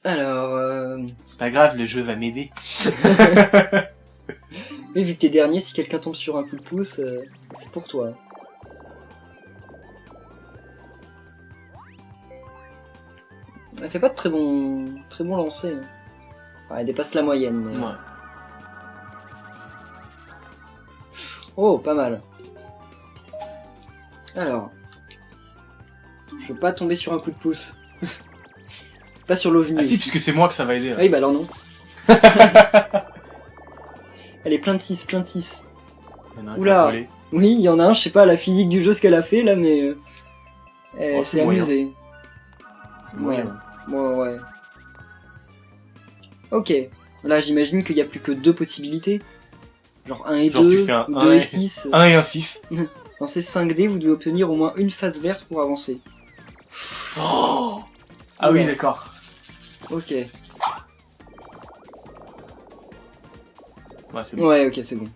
A: Alors,
B: C'est pas grave, le jeu va m'aider.
A: oui, vu que t'es dernier, si quelqu'un tombe sur un coup de pouce, c'est pour toi. Elle fait pas de très bon lancer. Enfin, elle dépasse la moyenne. Mais...
B: Ouais.
A: Oh, pas mal. Alors, je veux pas tomber sur un coup de pouce. Pas sur l'OVNI.
B: Ah si,
A: aussi.
B: puisque c'est moi que ça va aider. Là.
A: Ah oui, bah alors non. Elle est plein de 6, plein de 6.
B: Il y en a un
A: Oula.
B: qui a volé.
A: Oui, il y en a un, je sais pas la physique du jeu, ce qu'elle a fait là, mais... elle
B: Oh,
A: s'est
B: c'est moyen.
A: amusée.
B: C'est moyen.
A: Ouais. Ok. Là, j'imagine qu'il y a plus que 2 possibilités. Genre 1 et
B: Genre,
A: 2,
B: tu fais un
A: 2
B: 1
A: et
B: et-
A: 6.
B: 1 et un 6.
A: Dans ces 5D, vous devez obtenir au moins une face verte pour avancer.
B: Oh ah oui,
A: Ouais.
B: d'accord.
A: Ok.
B: Ouais, c'est bon.
A: Ouais, ok, c'est bon.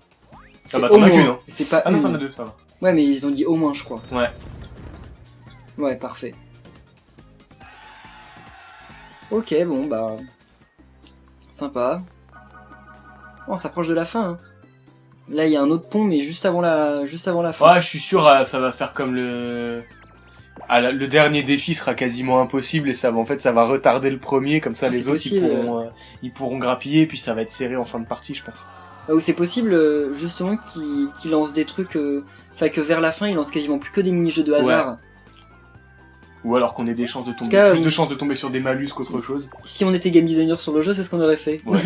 A: C'est
B: bah,
A: au
B: t'en as
A: moins.
B: qu'une, hein.
A: C'est pas
B: Ah non,
A: une.
B: t'en as deux, ça va.
A: Ouais, mais ils ont dit au moins, je crois.
B: Ouais.
A: Ouais, parfait. Ok, bon, bah... Sympa. Oh, on s'approche de la fin, hein. Là, il y a un autre pont, mais juste avant la fin.
B: Ouais, je suis sûr, ça va faire comme le... Ah, le dernier défi sera quasiment impossible et ça va, en fait, ça va retarder le premier, comme ça
A: Ah,
B: les
A: c'est
B: autres
A: possible.
B: ils pourront grappiller et puis ça va être serré en fin de partie, je pense.
A: Ou c'est possible, justement, qu'ils lancent des trucs... Enfin, que vers la fin, ils lancent quasiment plus que des mini-jeux de hasard.
B: Ou alors qu'on ait des chances de tomber,
A: En tout cas,
B: plus de chances de tomber sur des malus qu'autre chose.
A: Si on était game designer sur le jeu, c'est ce qu'on aurait fait.
B: Ouais.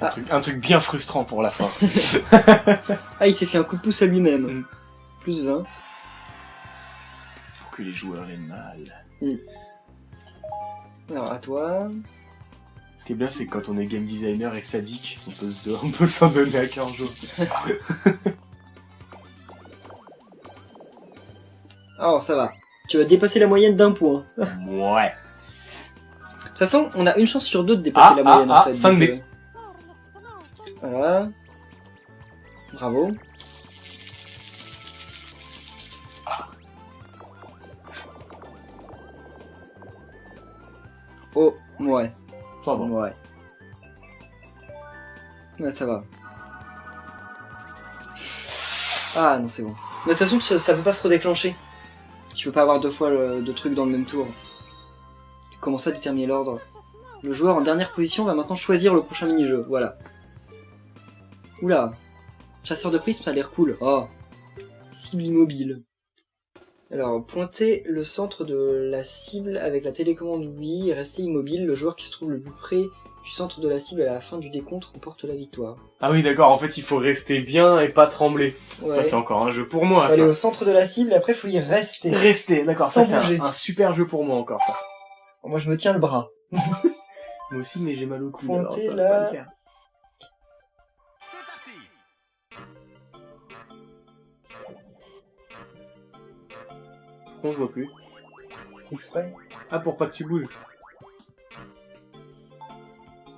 A: Ah.
B: Un truc bien frustrant pour la fin.
A: Ah, il s'est fait un coup de pouce à lui-même.
B: Mm.
A: Plus 20.
B: Pour que les joueurs aient mal.
A: Alors, à toi...
B: Ce qui est bien, c'est que quand on est game designer et sadique, on peut s'en donner à cœur jour.
A: Oh, ça va. Tu vas dépasser la moyenne d'un point. De
B: Ouais.
A: toute façon, on a une chance sur 2 de dépasser la moyenne, en fait.
B: 5D.
A: donc, voilà. Bravo. Oh, ouais.
B: Ça va.
A: Ouais. Ouais, ça va. Ah, non, c'est bon. De toute façon, ça peut pas se redéclencher. Tu peux pas avoir 2 fois de trucs dans le même tour. Tu commences à déterminer l'ordre. Le joueur en dernière position va maintenant choisir le prochain mini-jeu. Voilà. Oula. Chasseur de prisme, ça a l'air cool. Oh. Cible immobile. Alors, pointez le centre de la cible avec la télécommande oui et restez immobile. Le joueur qui se trouve le plus près du centre de la cible à la fin du décompte remporte la victoire.
B: Ah oui, d'accord, en fait, il faut rester bien et pas trembler.
A: Ouais.
B: Ça, c'est encore un jeu pour moi,
A: Faut aller
B: ça.
A: au centre de la cible et après faut y rester.
B: Rester, d'accord,
A: Sans
B: ça, c'est
A: bouger.
B: un super jeu pour moi encore, ça.
A: Moi je me tiens le bras.
B: Moi aussi, mais j'ai mal au cou.
A: Pointez
B: alors ça va
A: là.
B: pas le faire. On se voit plus.
A: C'est fait exprès.
B: Ah, pour pas que tu bouges.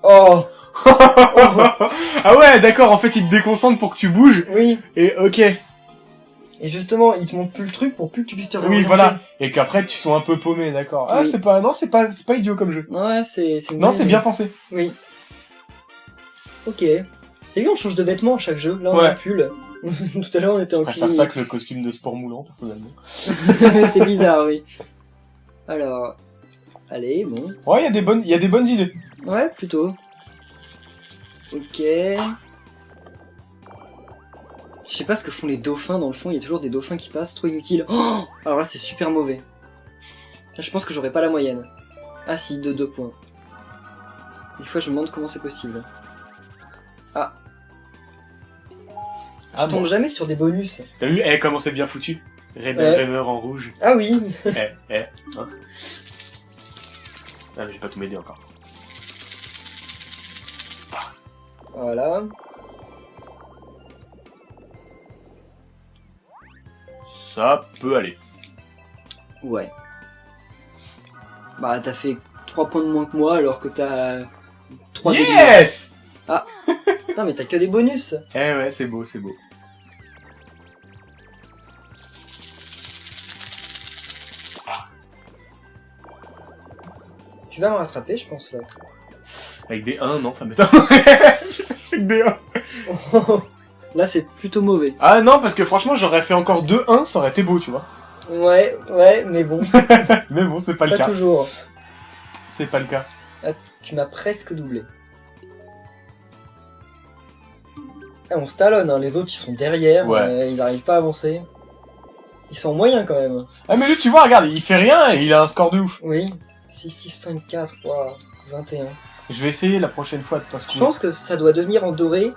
A: Oh.
B: Ah ouais, d'accord, en fait, il te déconcentre pour que tu bouges.
A: Oui.
B: Et ok.
A: Et justement, il te montre plus le truc pour plus que tu puisses te
B: Oui,
A: réorienter.
B: voilà. Et qu'après, tu sois un peu paumé, d'accord. Ah,
A: Oui.
B: c'est pas, non, c'est pas idiot comme jeu.
A: Ouais, c'est une
B: Non,
A: bonne
B: c'est
A: idée.
B: bien pensé.
A: Oui. Ok. Et là, on change de vêtements à chaque jeu. Là, on
B: Ouais.
A: a un pull. Tout à l'heure, on était en
B: Je préfère
A: cuisine.
B: ça que le costume de sport moulant, personnellement.
A: C'est bizarre, oui. Alors, allez, bon.
B: Ouais, il y a des bonnes idées.
A: Ouais, plutôt. Ok. Je sais pas ce que font les dauphins dans le fond, il y a toujours des dauphins qui passent, trop inutile. Oh, alors là, c'est super mauvais. Je pense que j'aurai pas la moyenne. Ah si, de 2 points. Des fois je me demande comment c'est possible. Ah. Je tombe jamais sur des bonus.
B: T'as vu, comment c'est bien foutu. Raymer en rouge.
A: Ah oui.
B: Hein. Ah mais j'ai pas tout m'aider encore.
A: Voilà.
B: Ça peut aller.
A: Ouais. Bah t'as fait 3 points de moins que moi alors que t'as 3 dégâts.
B: Yes.
A: Non mais t'as que des bonus.
B: Ouais, c'est beau, c'est beau.
A: Tu vas me rattraper je pense là.
B: Avec des 1, non, ça m'étonne. Avec des 1.
A: Là c'est plutôt mauvais.
B: Ah non, parce que franchement, j'aurais fait encore 2-1, ça aurait été beau, tu vois.
A: Ouais, mais bon.
B: Mais bon, c'est pas le
A: Pas
B: cas.
A: toujours.
B: C'est pas le cas.
A: Ah, tu m'as presque doublé. Ah, on se talonne, hein. Les autres ils sont derrière,
B: Ouais.
A: ils n'arrivent pas à avancer. Ils sont moyens quand même.
B: Ah mais lui, tu vois, regarde, il fait rien et il a un score de ouf.
A: Oui. 6, 6, 5, 4, 3, 21.
B: Je vais essayer la prochaine fois de pas se
A: Je pense que ça doit devenir en doré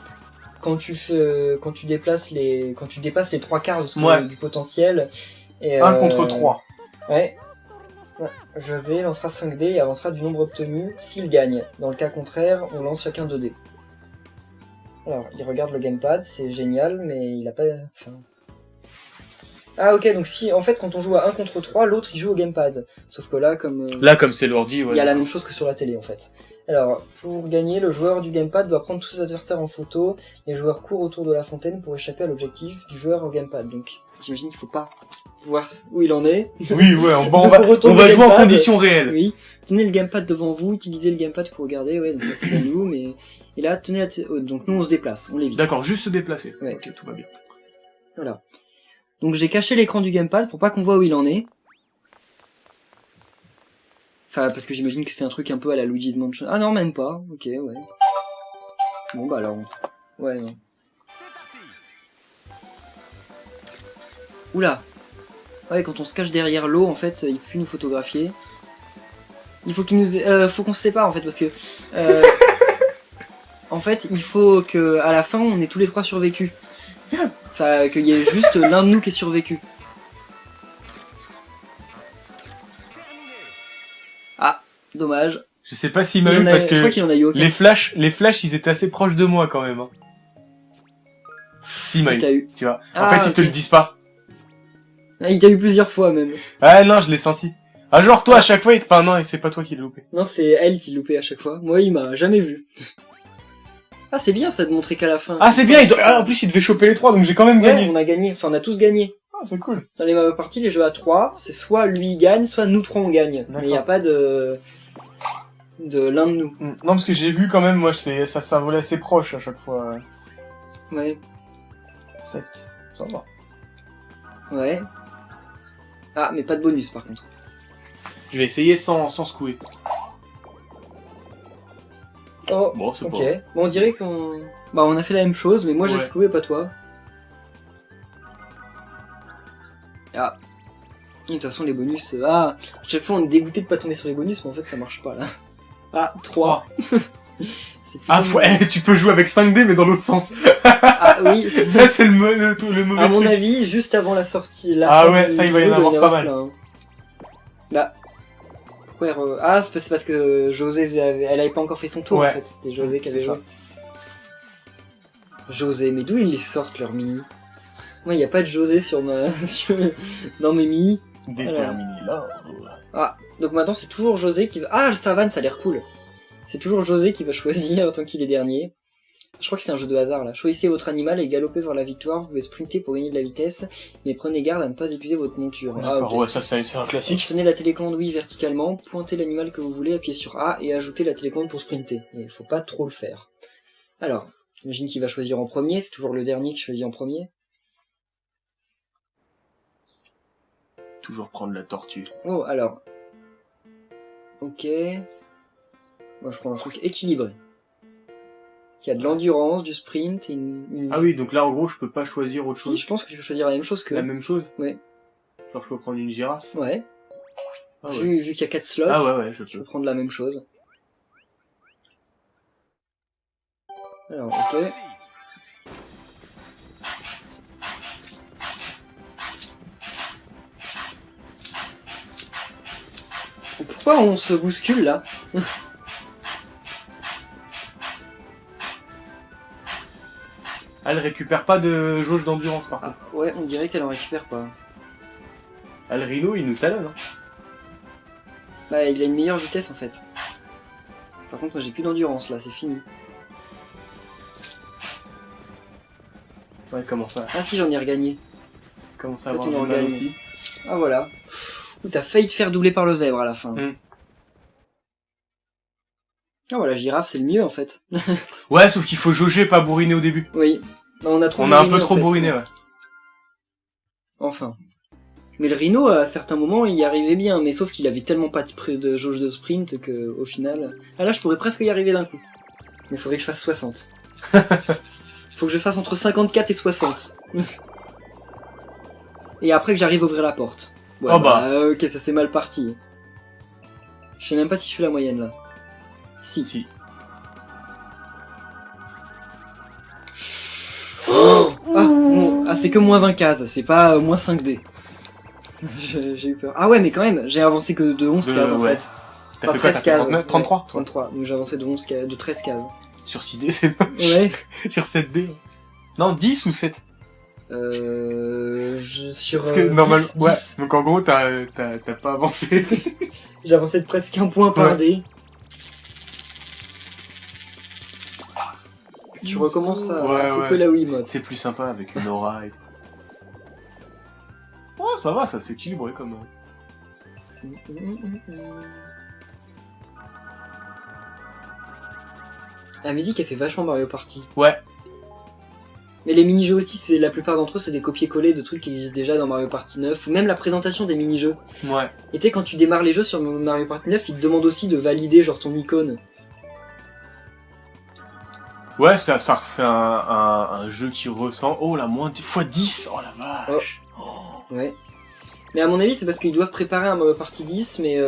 A: quand tu dépasses les 3 quarts de
B: Ouais.
A: du potentiel. Et,
B: 1 contre 3.
A: Ouais. José lancera 5 dés et avancera du nombre obtenu s'il gagne. Dans le cas contraire, on lance chacun 2 dés. Alors, il regarde le gamepad, c'est génial, mais il a pas... Enfin... Ah ok, donc si, en fait, quand on joue à 1 contre 3, l'autre il joue au gamepad. Sauf que là, comme...
B: Là, comme c'est l'ordi, ouais.
A: il y a la même chose que sur la télé en fait. Alors, pour gagner, le joueur du gamepad doit prendre tous ses adversaires en photo. Les joueurs courent autour de la fontaine pour échapper à l'objectif du joueur au gamepad. Donc, j'imagine qu'il faut pas voir où il en est.
B: Oui, ouais, on
A: Donc,
B: va
A: retourner le
B: jouer en
A: gamepad.
B: conditions réelles.
A: Oui. Tenez le gamepad devant vous, utilisez le gamepad pour regarder. Ouais, donc ça c'est pour nous, mais... Et là, tenez donc nous on se déplace, on l'évite.
B: D'accord, juste se déplacer.
A: Ouais.
B: Ok, tout va bien.
A: Voilà. Donc j'ai caché l'écran du gamepad pour pas qu'on voit où il en est. Enfin, parce que j'imagine que c'est un truc un peu à la Luigi's Mansion. Ah non, même pas. Ok, ouais. Bon bah alors... Ouais, non. Oula. Ouais, quand on se cache derrière l'eau, en fait, il peut plus nous photographier. Il faut qu'il nous... faut qu'on se sépare, en fait, parce que... en fait, il faut que à la fin, on ait tous les 3 survécu. Enfin, qu'il y ait juste l'un de nous qui ait survécu. Ah, dommage.
B: Je sais pas s'il m'a eu parce
A: Je crois
B: que
A: qu'il en a eu aucun.
B: les flashs, ils étaient assez proches de moi quand même. Hein. S'il m'a
A: Il
B: eu,
A: t'a eu.
B: tu vois.
A: Ah,
B: En fait, ils te
A: ok.
B: le disent pas.
A: Ah, il t'a eu plusieurs fois, même.
B: Ah non, je l'ai senti. Ah genre toi à chaque fois, enfin non, c'est pas toi qui l'as loupé.
A: Non, c'est elle qui loupait à chaque fois. Moi, il m'a jamais vu. Ah, c'est bien ça de montrer qu'à la fin.
B: Ah c'est bien, en plus il devait choper les 3, donc j'ai quand même
A: Ouais,
B: gagné.
A: on a gagné. Enfin, on a tous gagné.
B: Ah c'est cool.
A: Dans les parties, les jeux à 3, c'est soit lui gagne, soit nous 3 on gagne.
B: D'accord.
A: Mais il n'y a pas de l'un de nous.
B: Non parce que j'ai vu quand même, moi ça volait assez proche à chaque fois.
A: Ouais.
B: 7, ça va.
A: Ouais. Ah, mais pas de bonus par contre.
B: Je vais essayer sans secouer.
A: Oh,
B: Bon, c'est
A: ok.
B: pas...
A: Bon, on dirait qu'on... Bah, on a fait la même chose, mais moi j'ai
B: Ouais.
A: secoué, pas toi. Ah. De toute façon, les bonus... Ah, à chaque fois on est dégoûté de pas tomber sur les bonus, mais en fait ça marche pas là. Ah, 3. C'est
B: Ah,
A: plutôt-
B: tu peux jouer avec 5D mais dans l'autre sens.
A: Ah oui, c'est
B: Ça c'est le mauvais
A: à mon
B: truc.
A: avis, juste avant la sortie...
B: Ah
A: fin
B: ouais,
A: du
B: ça, il va y
A: jeu,
B: en avoir
A: doit
B: pas mal.
A: plein. Là. Pourquoi Ah, c'est parce que José, elle avait pas encore fait son tour
B: Ouais.
A: en fait. C'était José qui
B: C'est
A: avait
B: ça.
A: joué. José, mais d'où ils les sortent leurs mini? Moi, il n'y a pas de José sur dans mes mini.
B: Déterminé là.
A: Ah, donc maintenant c'est toujours José qui va... Ah, le savane, ça a l'air cool. C'est toujours José qui va choisir tant qu'il est dernier. Je crois que c'est un jeu de hasard là. Choisissez votre animal et galopez vers la victoire. Vous pouvez sprinter pour gagner de la vitesse, mais prenez garde à ne pas épuiser votre monture.
B: D'accord,
A: ok.
B: ouais, ça c'est un classique.
A: Tenez la télécommande oui verticalement, pointez l'animal que vous voulez, appuyez sur A et ajoutez la télécommande pour sprinter. Et il faut pas trop le faire. Alors, j'imagine qu'il va choisir en premier, c'est toujours le dernier qui choisit en premier.
B: Toujours prendre la tortue.
A: Oh, alors. Ok. Moi je prends un truc équilibré. Qui a de l'endurance, du sprint et une...
B: Ah oui, donc là en gros je peux pas choisir autre
A: Si,
B: chose.
A: je pense que tu peux choisir la même chose que...
B: La même chose.
A: Ouais.
B: Genre je peux prendre une girafe.
A: Ouais.
B: Ah ouais.
A: Vu qu'il y a 4 slots,
B: Ah ouais, je
A: tu peux
B: peux.
A: prendre la même chose. Alors, ok. Pourquoi on se bouscule là?
B: Elle récupère pas de jauge d'endurance par contre.
A: Ah, ouais, on dirait qu'elle en récupère pas.
B: Ah, le Rhino, il nous talonne. Hein.
A: Bah, il a une meilleure vitesse en fait. Par contre, moi j'ai plus d'endurance là, c'est fini.
B: Ouais, comment ça?
A: Ah si, j'en ai regagné.
B: Comment ça
A: En fait,
B: avoir
A: on en
B: du mal
A: regagne.
B: aussi?
A: Ah voilà. Ouh, t'as failli te faire doubler par le zèbre à la fin. Ah voilà, girafe c'est le mieux en fait.
B: Ouais, sauf qu'il faut jauger, pas bourriner au début.
A: Oui. Bah, on a trop
B: On a un
A: bourriné,
B: peu
A: en
B: trop
A: fait.
B: bourriné, ouais.
A: Enfin. Mais le Rhino, à certains moments, il y arrivait bien, mais sauf qu'il avait tellement pas de jauge de sprint que, au final... Ah là, je pourrais presque y arriver d'un coup. Mais il faudrait que je fasse 60. Faut que je fasse entre 54 et 60. Et après que j'arrive à ouvrir la porte. Ouais,
B: Oh bah.
A: ok, ça c'est mal parti. Je sais même pas si je fais la moyenne, là. Si. Oh ah, bon, ah, c'est que moins 20 cases, c'est pas moins 5D. J'ai eu peur. Ah ouais, mais quand même, j'ai avancé que de 11 cases en fait.
B: T'as
A: Enfin,
B: fait quoi?
A: 13
B: T'as fait
A: cases.
B: 39, 33?
A: Ouais, 33, donc j'ai avancé de 11 cases, de 13 cases.
B: Sur 6D, c'est pas.
A: Ouais.
B: Sur 7D. Non, 10 ou 7?
A: Sur.
B: Parce que normalement,
A: 10,
B: ouais.
A: 10.
B: Donc en gros, t'as pas avancé.
A: J'ai avancé de presque un point par dé. Tu recommences à secouer la Wiimote.
B: C'est plus sympa avec une aura et tout. Oh, ça va, ça s'équilibre comme.
A: La musique, elle fait vachement Mario Party.
B: Ouais.
A: Mais les mini-jeux aussi, c'est la plupart d'entre eux, c'est des copier-coller de trucs qui existent déjà dans Mario Party 9, ou même la présentation des mini-jeux.
B: Ouais.
A: Et tu sais, quand tu démarres les jeux sur Mario Party 9, ils te demandent aussi de valider genre ton icône.
B: Ouais, c'est un jeu qui ressent. Oh, la moins fois 10. Oh la vache. Oh.
A: Ouais. Mais à mon avis, c'est parce qu'ils doivent préparer un Mario Party 10, mais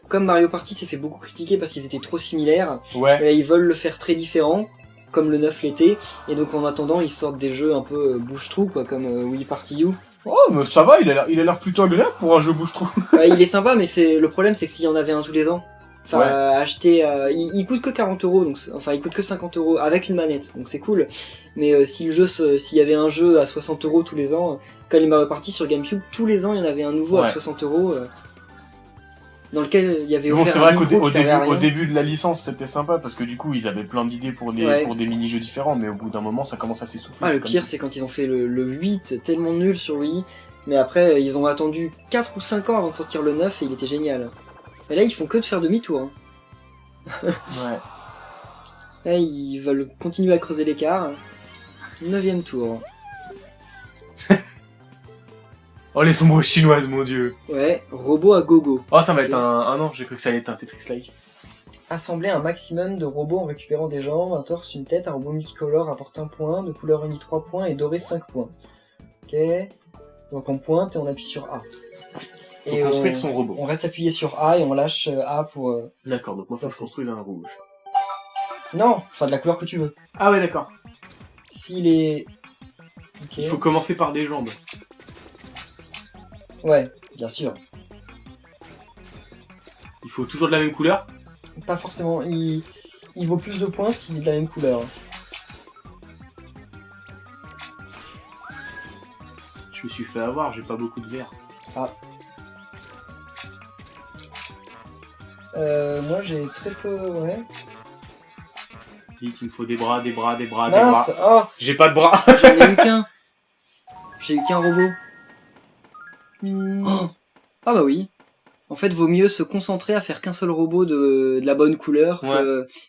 A: comme Mario Party s'est fait beaucoup critiquer parce qu'ils étaient trop similaires,
B: Ouais.
A: ils veulent le faire très différent, comme le 9 l'était, et donc en attendant, ils sortent des jeux un peu bouche-trou, quoi, comme Wii Party U.
B: Oh, mais ça va, il a l'air plutôt agréable pour un jeu bouche-trou.
A: Il est sympa, mais le problème, c'est que s'il y en avait un tous les ans, enfin,
B: Ouais.
A: acheter, il coûte que 40 €, donc, enfin, il coûte que 50 € avec une manette, donc c'est cool. Mais si s'il y avait un jeu à 60 € tous les ans, comme les Mario Party sur GameCube, tous les ans, il y en avait un nouveau à 60 € dans lequel il y avait
B: Bon,
A: offert
B: c'est
A: un
B: vrai
A: micro qui servait à rien.
B: au début de la licence, c'était sympa parce que du coup, ils avaient plein d'idées pour des mini-jeux différents, mais au bout d'un moment, ça commence à s'essouffler.
A: Ah, le pire, c'est quand ils ont fait le 8, tellement nul sur Wii, mais après, ils ont attendu 4 ou 5 ans avant de sortir le 9 et il était génial. Et là, ils font que de faire demi-tour. Hein.
B: Ouais.
A: Là, ils veulent continuer à creuser l'écart. 9ème tour.
B: Oh, les sombres chinoises, mon dieu.
A: Ouais, robot à gogo.
B: Oh, ça va être un non, j'ai cru que ça allait être un Tetris-like.
A: Assembler un maximum de robots en récupérant des jambes, un torse, une tête, un robot multicolore apporte 1 point, de couleur unie 3 points et doré 5 points. Ok. Donc on pointe et on appuie sur A.
B: Faut construire son robot.
A: On reste appuyé sur A et on lâche A pour...
B: D'accord, donc moi faut que je construise un rouge.
A: Non, enfin de la couleur que tu veux.
B: Ah ouais, d'accord.
A: S'il est... Ok.
B: Il faut commencer par des jambes.
A: Ouais, bien sûr.
B: Il faut toujours de la même couleur?
A: Pas forcément, il vaut plus de points s'il est de la même couleur.
B: Je me suis fait avoir, j'ai pas beaucoup de vert.
A: Ah. Moi j'ai très peu... Ouais.
B: Vite, il me faut des bras, des bras, des bras,
A: Mince,
B: des bras.
A: oh,
B: J'ai pas de bras.
A: j'en ai eu qu'un. J'ai eu qu'un robot. Oh. Ah bah oui. En fait, vaut mieux se concentrer à faire qu'un seul robot de la bonne couleur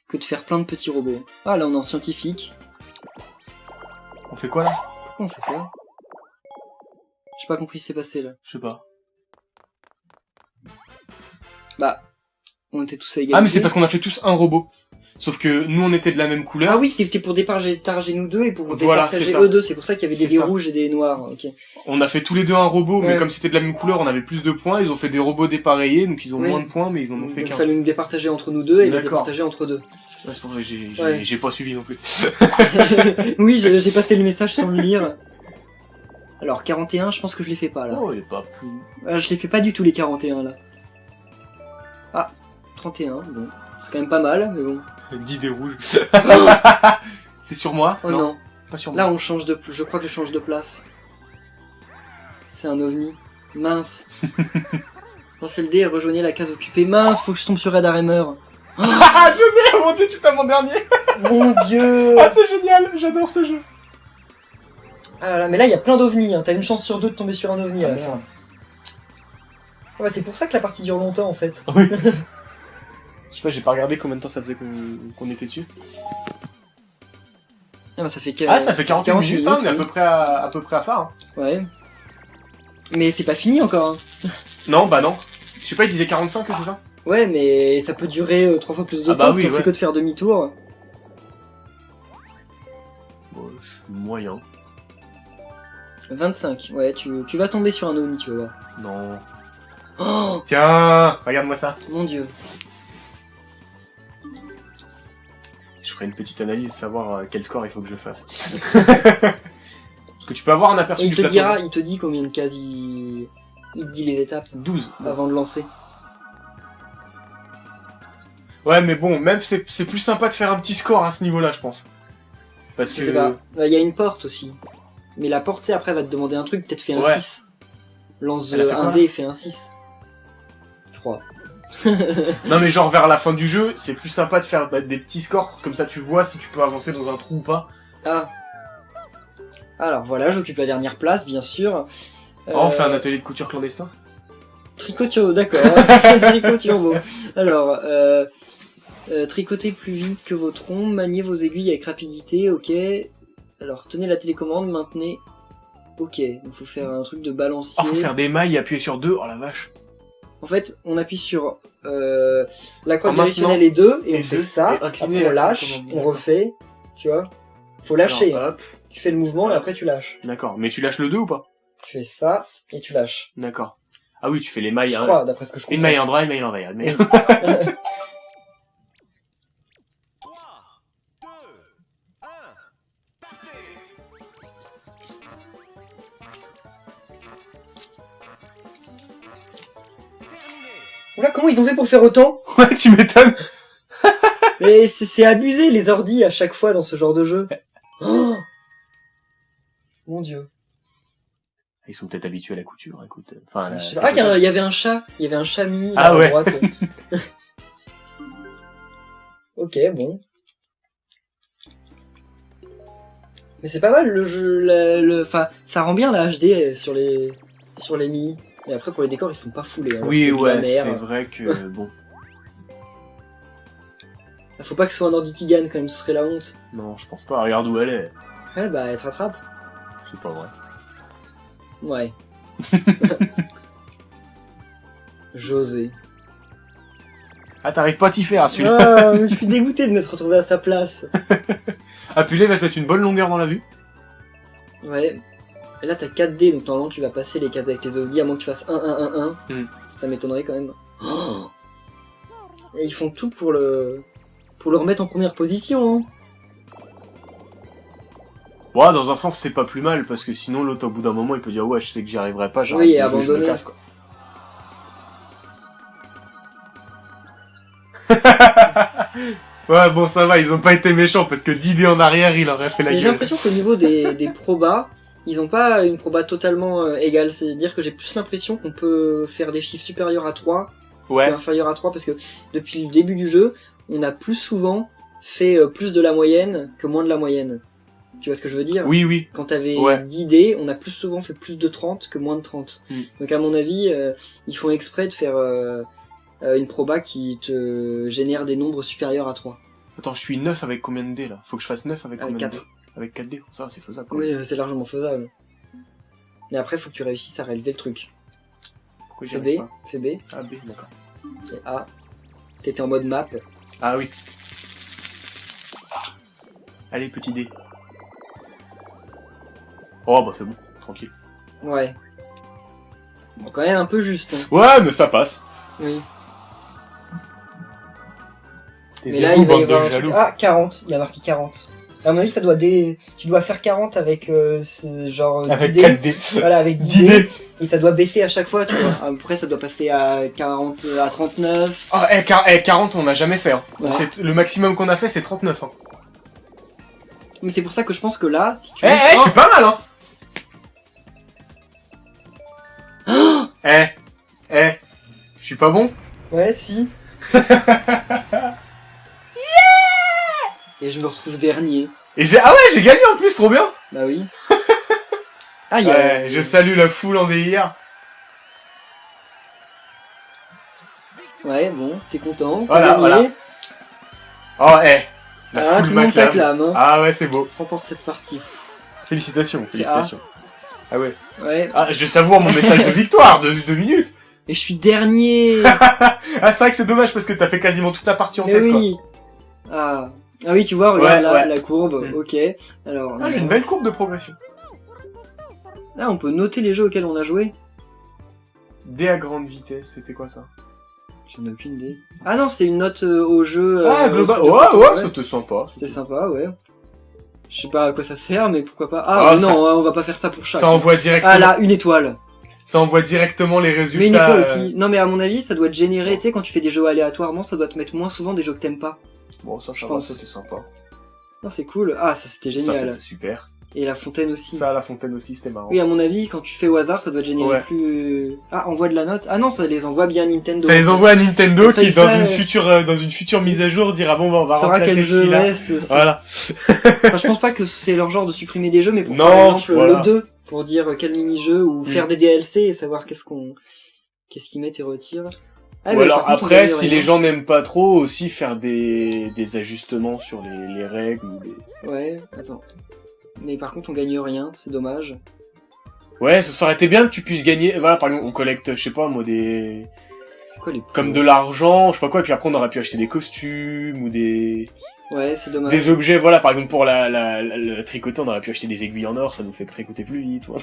A: que de faire plein de petits robots. Ah là on est en scientifique.
B: On fait quoi là?
A: Pourquoi on fait ça? J'ai pas compris ce qui s'est passé là.
B: Je sais pas.
A: Bah, on était tous à égalité.
B: Ah mais c'est parce qu'on a fait tous un robot. Sauf que nous, on était de la même couleur.
A: Ah oui, c'était pour départager nous deux et pour
B: Voilà,
A: départager
B: c'est ça.
A: eux deux. C'est pour ça qu'il y avait des
B: C'est
A: dés
B: ça.
A: rouges et des noirs. Ok.
B: On a fait tous les deux un robot, mais
A: Ouais.
B: comme c'était de la même couleur, on avait plus de points. Ils ont fait des robots dépareillés, donc ils ont
A: Oui.
B: moins de points, mais ils en ont fait
A: Donc il
B: qu'un.
A: fallait nous départager entre nous deux et les
B: D'accord.
A: départager entre deux.
B: Ouais, c'est pour ça que
A: Ouais.
B: j'ai pas suivi non plus.
A: Oui, j'ai passé le message sans le lire. Alors 41, je pense que je les fais pas là.
B: Oh, il est pas plus...
A: Je les fais pas du tout les 41 là. Ah, 31, bon. C'est quand même pas mal, mais bon.
B: 10 dés rouges.
A: Oh,
B: C'est sur moi?
A: oh non.
B: Pas sur moi.
A: Là on change de... Je crois que je change de place. C'est un ovni. Mince. Lancez le dé et rejoignez la case occupée. Mince, faut que je tombe sur Red Hammer.
B: Ah, José, oh mon dieu, tu t'as mon dernier.
A: Mon dieu.
B: Ah, c'est génial, j'adore ce jeu.
A: Ah là là, mais là il y a plein d'ovnis, hein. T'as une chance sur deux de tomber sur un ovni à la
B: merde.
A: fin. Ah bah, c'est pour ça que la partie dure longtemps en fait.
B: Oui. Je sais pas, j'ai pas regardé combien de temps ça faisait qu'on était dessus.
A: Ah bah ça fait,
B: Ah, ça fait 40 minutes, hein, on est à
A: oui.
B: peu près à ça. Hein.
A: Ouais. Mais c'est pas fini encore. Hein.
B: Non, bah non. Je sais pas, il disait 45, c'est ça?
A: Ouais, mais ça peut durer 3 fois plus de
B: Ah
A: temps
B: bah
A: si
B: oui,
A: on fait
B: ouais.
A: que de faire demi-tour.
B: Bon, moyen.
A: 25, ouais, tu vas tomber sur un ovni, tu vas voir.
B: Non.
A: Oh
B: Tiens, regarde-moi ça.
A: mon dieu.
B: Je ferai une petite analyse, savoir quel score il faut que je fasse. Parce que tu peux avoir un aperçu
A: Et
B: du plateau.
A: il te dit combien de cases il te dit les étapes
B: 12.
A: avant de lancer.
B: Ouais, mais bon, même c'est plus sympa de faire un petit score à ce niveau-là, je pense. Parce
A: Je sais
B: que...
A: pas. Il y a une porte aussi. Mais la porte, tu sais, après, va te demander un truc, peut-être fait un
B: Ouais.
A: 6. Lance
B: Elle a fait quoi,
A: un
B: là
A: dé et fait un 6. 3.
B: Non mais genre vers la fin du jeu, c'est plus sympa de faire des petits scores, comme ça tu vois si tu peux avancer dans un trou ou pas.
A: Ah. Alors voilà, j'occupe la dernière place, bien sûr.
B: Oh, on fait un atelier de couture clandestin.
A: Tricot turbo, d'accord. Tricot turbo. Alors, tricotez plus vite que vos trompes, maniez vos aiguilles avec rapidité, ok. Alors, tenez la télécommande, maintenez. Ok, il faut faire un truc de balancier.
B: Oh, faut faire des mailles, appuyer sur 2, oh la vache.
A: En fait, on appuie sur la croix
B: En
A: directionnelle
B: maintenant,
A: et 2, et
B: et
A: on fait
B: deux,
A: ça,
B: et incliner
A: après on
B: la
A: lâche,
B: télécommande.
A: on refait, tu vois. Faut lâcher,
B: Alors, hop,
A: tu fais le mouvement et après tu lâches.
B: d'accord. Mais tu lâches le 2 ou pas?
A: Tu fais ça, et tu lâches.
B: D'accord. Ah oui, tu fais les mailles,
A: Je
B: hein.
A: crois, d'après ce que je comprends.
B: Une maille en droit, une maille en envers. Une maille-
A: Oula, comment ils ont fait pour faire autant?
B: Ouais, tu m'étonnes.
A: Mais c'est abusé les ordis à chaque fois dans ce genre de jeu. Oh mon dieu.
B: Ils sont peut-être habitués à la couture, écoute. Enfin,
A: Je sais pas. Ah, il y avait un chat. Il y avait un chat mis
B: Ah
A: à
B: ouais.
A: droite. Ok, bon. Mais c'est pas mal le jeu. Enfin, ça rend bien la HD sur les Mi. Mais après, pour les décors, ils sont pas foulés. Hein.
B: Oui,
A: C'est de la
B: ouais,
A: mer.
B: c'est vrai que, bon.
A: Faut pas que ce soit un ordi qui gagne quand même, ce serait la honte.
B: Non, je pense pas. Regarde où elle est.
A: Ouais, bah, elle te rattrape.
B: C'est pas vrai.
A: Ouais. José.
B: Ah, t'arrives pas à t'y faire, celui-là.
A: Ah, je suis dégoûté de me retrouver à sa place.
B: Appuyer va te mettre une bonne longueur dans la vue.
A: Ouais. Et là, t'as 4 dés, donc normalement, tu vas passer les cases avec les ovnis, à moins que tu fasses 1, 1, 1, 1.
B: Hmm.
A: Ça m'étonnerait quand même. Oh et ils font tout pour le remettre en première position. Hein.
B: Ouais, dans un sens, c'est pas plus mal, parce que sinon, l'autre, au bout d'un moment, il peut dire, ouais, je sais que j'y arriverai pas, j'arrête
A: Oui,
B: de jouer, je me
A: abandonner.
B: casse, quoi. Ouais, bon, ça va, ils ont pas été méchants, parce que d'idée en arrière, il aurait fait la
A: Mais j'ai
B: gueule.
A: l'impression qu'au niveau des probas, ils ont pas une proba totalement égale. C'est-à-dire que j'ai plus l'impression qu'on peut faire des chiffres supérieurs à 3
B: Ouais,
A: que inférieurs à 3, parce que depuis le début du jeu, on a plus souvent fait plus de la moyenne que moins de la moyenne. Tu vois ce que je veux dire?
B: oui, oui.
A: Quand t'avais
B: Ouais.
A: 10 dés, on a plus souvent fait plus de 30 que moins de 30.
B: Mm.
A: Donc à mon avis, ils font exprès de faire une proba qui te génère des nombres supérieurs à 3.
B: Attends, je suis 9 avec combien de dés, là? Faut que je fasse 9 avec
A: Avec
B: combien
A: 4.
B: de dés? Avec 4 dés, ça va, c'est faisable, quoi.
A: Oui, c'est largement faisable. Mais après, faut que tu réussisses à réaliser le truc.
B: Pourquoi j'y
A: Fais B,
B: arrive pas?
A: fais B,
B: Ah, B, d'accord.
A: et A. T'étais en mode map.
B: Ah oui. Allez, petit dé. Oh, bah c'est bon, tranquille.
A: Ouais. Bon, quand même un peu juste. Hein.
B: Ouais, mais ça passe.
A: Oui. Mais
B: Taisez-vous,
A: là, il va y
B: bande de
A: avoir un truc...
B: jaloux.
A: Ah, 40. Il y a marqué 40. À mon avis, ça doit tu dois faire 40 avec genre
B: Avec
A: 10 dés.
B: 4 dés.
A: Voilà, avec 10
B: 10
A: dés.
B: dés.
A: Et ça doit baisser à chaque fois, tu vois. Après, ça doit passer à 40, à 39.
B: Oh, 40, on n'a jamais fait. Hein.
A: Ouais.
B: Le maximum qu'on a fait, c'est 39. Hein.
A: Mais c'est pour ça que je pense que là, si tu...
B: Je suis pas mal, hein. Je suis pas bon.
A: Ouais, si. Et je me retrouve dernier.
B: Et j'ai gagné en plus, trop bien.
A: Bah oui. Ah, il y a...
B: Ouais, je salue la foule en délire.
A: Ouais, bon, t'es content.
B: Voilà,
A: t'as gagné.
B: Oh, la
A: Ah,
B: foule
A: tout le monde
B: m'acclame.
A: t'acclame. Hein.
B: Ah ouais, c'est beau.
A: Remporte cette partie. Pff.
B: Félicitations. Ah ouais.
A: Ouais.
B: Ah, je savoure mon message de victoire de 2 minutes.
A: Et je suis dernier.
B: Ah, c'est vrai que c'est dommage parce que t'as fait quasiment toute la partie en
A: Mais
B: tête, quoi.
A: oui. Ah oui, tu vois, regarde
B: Ouais,
A: là,
B: ouais.
A: la courbe.
B: Mm.
A: Ok. Alors.
B: Ah, j'ai une belle courbe de progression.
A: Là, on peut noter les jeux auxquels on a joué.
B: Dé à grande vitesse, c'était quoi ça?
A: J'en ai aucune idée. Ah non, c'est une note au jeu.
B: Ah, global.
A: au truc de
B: Ouais,
A: partout,
B: c'était sympa.
A: C'était sympa, ouais. Je sais pas à quoi ça sert, mais pourquoi pas.
B: Ah,
A: Ah, mais
B: ça-
A: non, on va pas faire ça pour chaque.
B: Ça envoie directement.
A: Ah là, une étoile.
B: Ça envoie directement les résultats.
A: Mais une étoile aussi. Non, mais à mon avis, ça doit te générer, tu sais, quand tu fais des jeux aléatoirement, ça doit te mettre moins souvent des jeux que t'aimes pas.
B: Bon, ça,
A: Je
B: ça va,
A: pense.
B: c'était sympa.
A: Non, c'est cool. Ah, ça c'était
B: Ça,
A: génial.
B: c'était super.
A: Et la fontaine aussi.
B: Ça, la fontaine aussi, c'était marrant.
A: Oui, à mon avis, quand tu fais au hasard, ça doit te générer
B: Ouais.
A: plus... Ah, envoie de la note. Ah non, ça les envoie bien à Nintendo.
B: Ça les envoie à Nintendo
A: Ça,
B: qui,
A: ça,
B: dans une future mise à jour, dira bon, bah, on va
A: saura
B: remplacer
A: quel jeu
B: celui-là.
A: reste.
B: Voilà.
A: Enfin, je pense pas que c'est leur genre de supprimer des jeux, mais pour
B: Non,
A: par exemple
B: voilà.
A: le 2, pour dire quel mini-jeu, ou faire des DLC et savoir qu'est-ce qu'ils mettent et retirent. Ah,
B: Ou
A: mais
B: alors
A: par contre, on
B: après,
A: gagne
B: si
A: rien.
B: les gens n'aiment pas trop, aussi faire des ajustements sur les règles ou les...
A: Ouais, attends. Mais par contre, on gagne rien, c'est dommage.
B: Ouais, ça aurait été bien que tu puisses gagner. Voilà, par exemple, on collecte, je sais pas, moi, des...
A: C'est quoi les...
B: Comme de l'argent, je sais pas quoi, et puis après on aurait pu acheter des costumes ou des
A: Ouais, c'est dommage.
B: des objets, voilà, par exemple pour le tricoter, on aurait pu acheter des aiguilles en or, ça nous fait tricoter plus vite, ouais.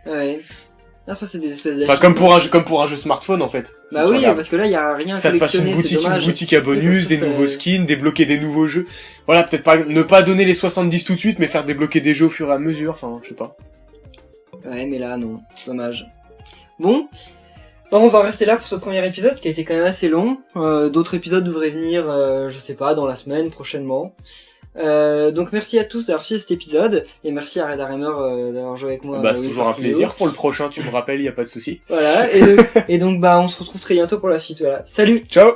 A: Ouais. Ah, ça, c'est des espèces
B: Enfin, comme pour un jeu smartphone, en fait. Si
A: Bah
B: tu
A: oui,
B: regardes.
A: parce que là, il y a rien à
B: Ça te fasse
A: collectionner,
B: une
A: c'est dommage.
B: boutique à bonus,
A: ça,
B: des
A: c'est-
B: nouveaux skins, débloquer des nouveaux jeux. Voilà, peut-être pas, ne pas donner les 70 tout de suite, mais faire débloquer des jeux au fur et à mesure, enfin, je sais pas.
A: Ouais, mais là, non. Dommage. Bon. Bon, on va rester là pour ce premier épisode qui a été quand même assez long. D'autres épisodes devraient venir, je sais pas, dans la semaine, prochainement. Donc merci à tous d'avoir suivi cet épisode, et merci à Red Hammer d'avoir joué avec moi.
B: Bah, c'est
A: Wii
B: toujours un
A: Party
B: plaisir.
A: Hero.
B: Pour le prochain, tu me rappelles, y a pas de souci.
A: Voilà, et donc bah on se retrouve très bientôt pour la suite, voilà. Salut!
B: Ciao!